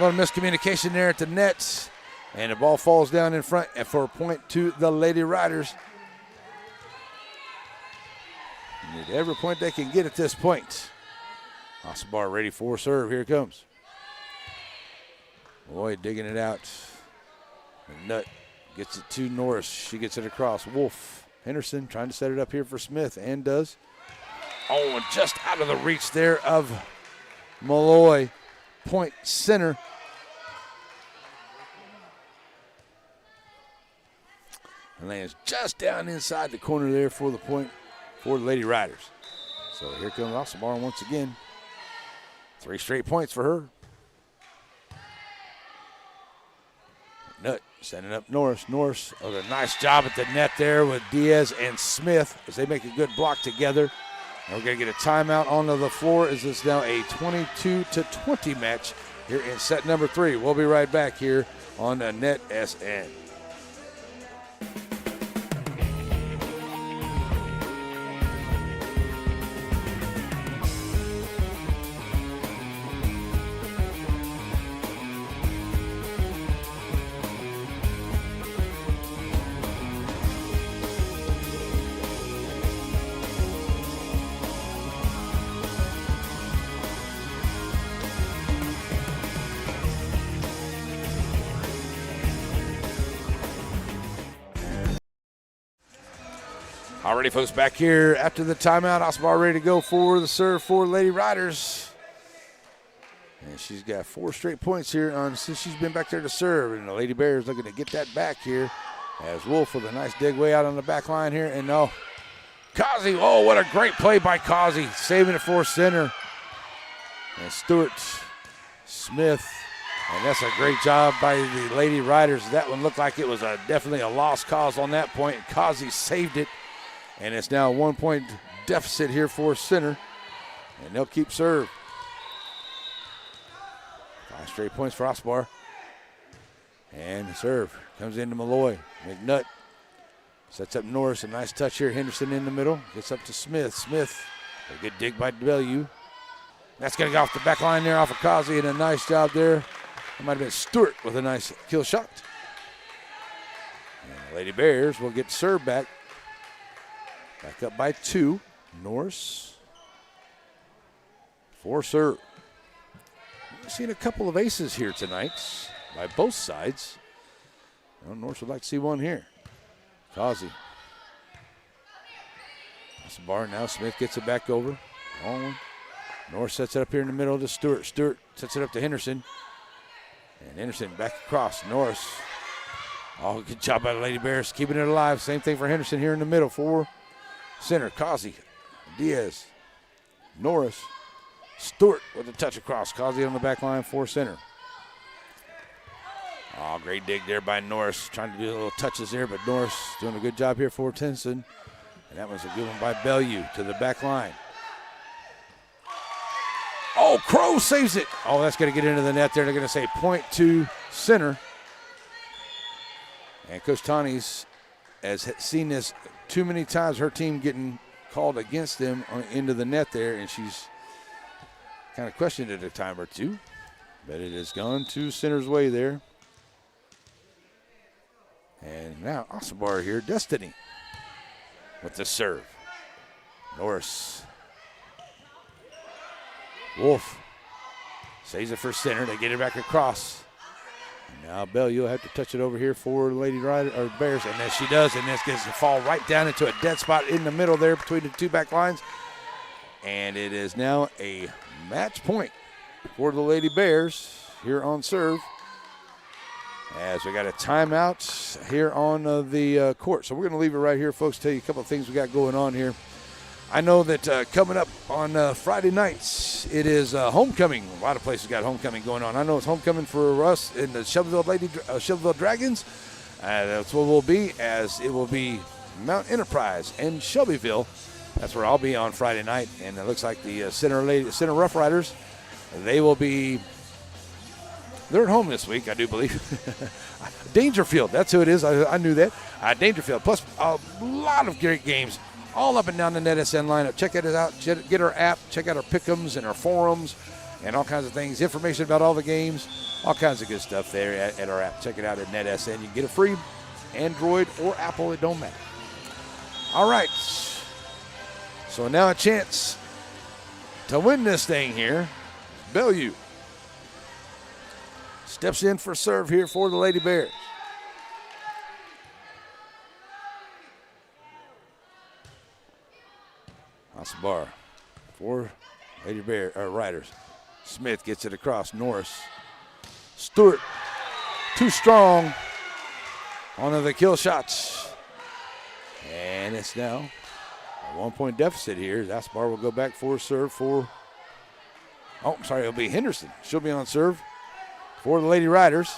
of miscommunication there at the nets. And the ball falls down in front for a point to the Lady Riders. Need every point they can get at this point. Osabar ready for serve. Here it comes. Lloyd digging it out. McNutt gets it to Norris. She gets it across. Wolf. Henderson trying to set it up here for Smith, and does. Oh, and just out of the reach there of Malloy. Point center. And lands just down inside the corner there for the point for the Lady Riders. So here comes Osabar once again. 3 straight points for her. McNutt Sending up Norris. Norris does a nice job at the net there with Diaz and Smith as they make a good block together. And we're going to get a timeout onto the floor as it's now a 22-20 match here in set number 3. We'll be right back here on NETSN. All righty, folks, back here after the timeout. Osbar ready to go for the serve for Lady Riders. And she's got 4 straight points here since she's been back there to serve. And the Lady Bears looking to get that back here as Wolf with a nice dig way out on the back line here. And no, Kazi, oh, what a great play by Kazi, saving it for center. And Stewart Smith, and that's a great job by the Lady Riders. That one looked like it was definitely a lost cause on that point. Kazi saved it. And it's now a 1-point deficit here for center. And they'll keep serve. 5 straight points for Osbar. And the serve comes into Malloy. McNutt sets up Norris. A nice touch here. Henderson in the middle. Gets up to Smith. Smith, a good dig by Bellew. That's going to go off the back line there off of Kazi. And a nice job there. It might have been Stewart with a nice kill shot. And the Lady Bears will get serve back. Back up by 2. Norris for serve. We've seen a couple of aces here tonight by both sides. Well, Norris would like to see one here. Kazi. That's the bar now. Smith gets it back over. Long one. Norris sets it up here in the middle to Stewart. Stewart sets it up to Henderson. And Henderson back across. Norris. Oh, good job by the Lady Bears keeping it alive. Same thing for Henderson here in the middle for center. Kazi, Diaz, Norris, Stewart with a touch across. Kazi on the back line for center. Oh, great dig there by Norris. Trying to do little touches there, but Norris doing a good job here for Timpson. And that was a good one by Bellew to the back line. Oh, Crow saves it. Oh, that's going to get into the net there. They're going to say point to center. And Coach Tani's has seen this too many times, her team getting called against them into the net there, and she's kind of questioned it a time or two. But it has gone to center's way there. And now Osabar here, Destiny with the serve. Norris. Wolf saves it for center. They get it back across. Now Bellew will have to touch it over here for Lady Rider or Bears, and as she does, and this gets to fall right down into a dead spot in the middle there between the 2 back lines. And it is now a match point for the Lady Bears here on serve. As we got a timeout here on the court. So we're going to leave it right here, folks, tell you a couple of things we got going on here. I know that coming up on Friday nights, it is homecoming. A lot of places got homecoming going on. I know it's homecoming for us in the Shelbyville Dragons. That's what we'll be, as it will be Mount Enterprise and Shelbyville. That's where I'll be on Friday night. And it looks like the Center Rough Riders, they're at home this week, I do believe. Dangerfield, that's who it is. I knew that. Dangerfield, plus a lot of great games all up and down the NETSN lineup. Check it out. Get our app. Check out our pick'ems and our forums and all kinds of things. Information about all the games. All kinds of good stuff there at our app. Check it out at NETSN. You can get it free. Android or Apple, it don't matter. All right. So now a chance to win this thing here. Bellew steps in for serve here for the Lady Bears. Osbar for Lady Bear Riders. Smith gets it across. Norris. Stewart too strong on the kill shots. And it's now a 1-point deficit here. Osbar will go back for serve for, it'll be Henderson. She'll be on serve for the Lady Riders.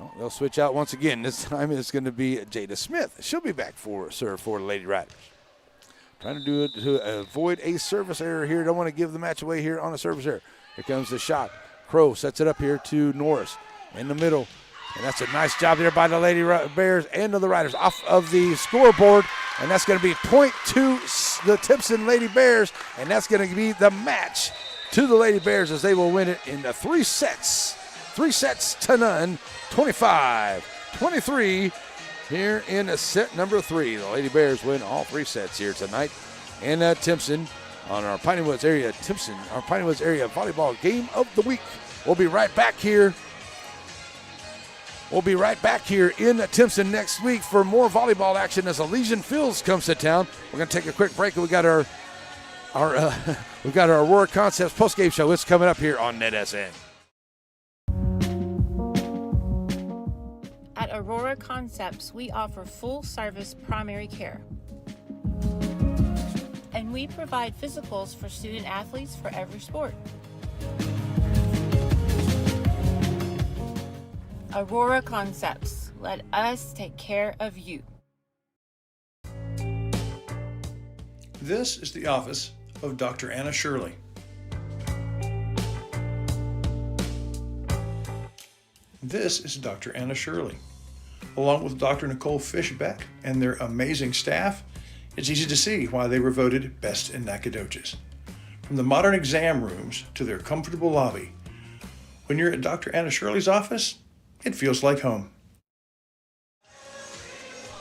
Well, they'll switch out once again. This time it's going to be Jada Smith. She'll be back for the Lady Riders. Trying to do it to avoid a service error here. Don't want to give the match away here on a service error. Here comes the shot. Crow sets it up here to Norris in the middle. And that's a nice job there by the Lady Bears and of the Riders off of the scoreboard. And that's going to be point to the Timpson Lady Bears. And that's going to be the match to the Lady Bears as they will win it in the 3 sets. 3 sets to none. 25-23 here in set number 3. The Lady Bears win all 3 sets here tonight. And Timpson on our Piney Woods area volleyball game of the week. We'll be right back here. We'll be right back here in Timpson next week for more volleyball action as Elysian Fields comes to town. We're going to take a quick break. We got our Aurora Concepts postgame show. It's coming up here on NETSN. At Aurora Concepts, we offer full-service primary care. And we provide physicals for student athletes for every sport. Aurora Concepts, let us take care of you. This is the office of Dr. Anna Shirley. This is Dr. Anna Shirley. Along with Dr. Nicole Fishbeck and their amazing staff, it's easy to see why they were voted best in Nacogdoches. From the modern exam rooms to their comfortable lobby, when you're at Dr. Anna Shirley's office, it feels like home.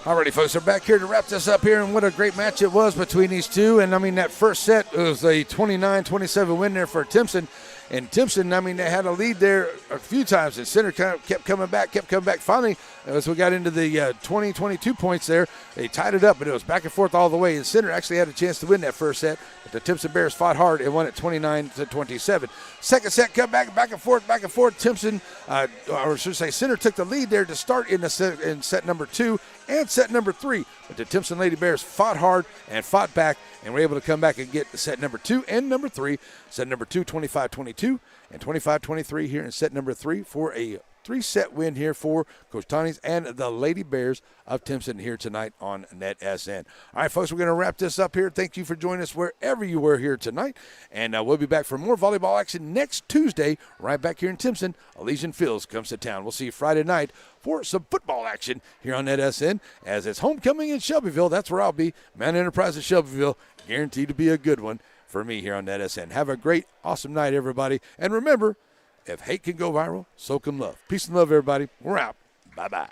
Alrighty, folks, we're back here to wrap this up here, and what a great match it was between these two. And, that first set, it was a 29-27 win there for Timpson. And Timpson, they had a lead there a few times, and Center kept coming back. Finally, as we got into the 20-22 points there, they tied it up, but it was back and forth all the way. And Center actually had a chance to win that first set, but the Timpson Bears fought hard and won it 29-27. Second set, come back and forth. Timpson, or should I say, Center took the lead there to start in set number 2 and set number 3. But the Timpson Lady Bears fought hard and fought back and were able to come back and get set number 2 and number 3. Set number 2, 25-22, and 25-23 here in set number 3 for a 3-set win here for Coach Tani's and the Lady Bears of Timpson here tonight on NETSN. All right, folks, we're going to wrap this up here. Thank you for joining us wherever you were here tonight. And we'll be back for more volleyball action next Tuesday right back here in Timpson. Elysian Fields comes to town. We'll see you Friday night for some football action here on NETSN as it's homecoming in Shelbyville. That's where I'll be. Mount Enterprise of Shelbyville, guaranteed to be a good one for me here on NETSN. Have a great, awesome night, everybody. And remember, if hate can go viral, so can love. Peace and love, everybody. We're out. Bye-bye.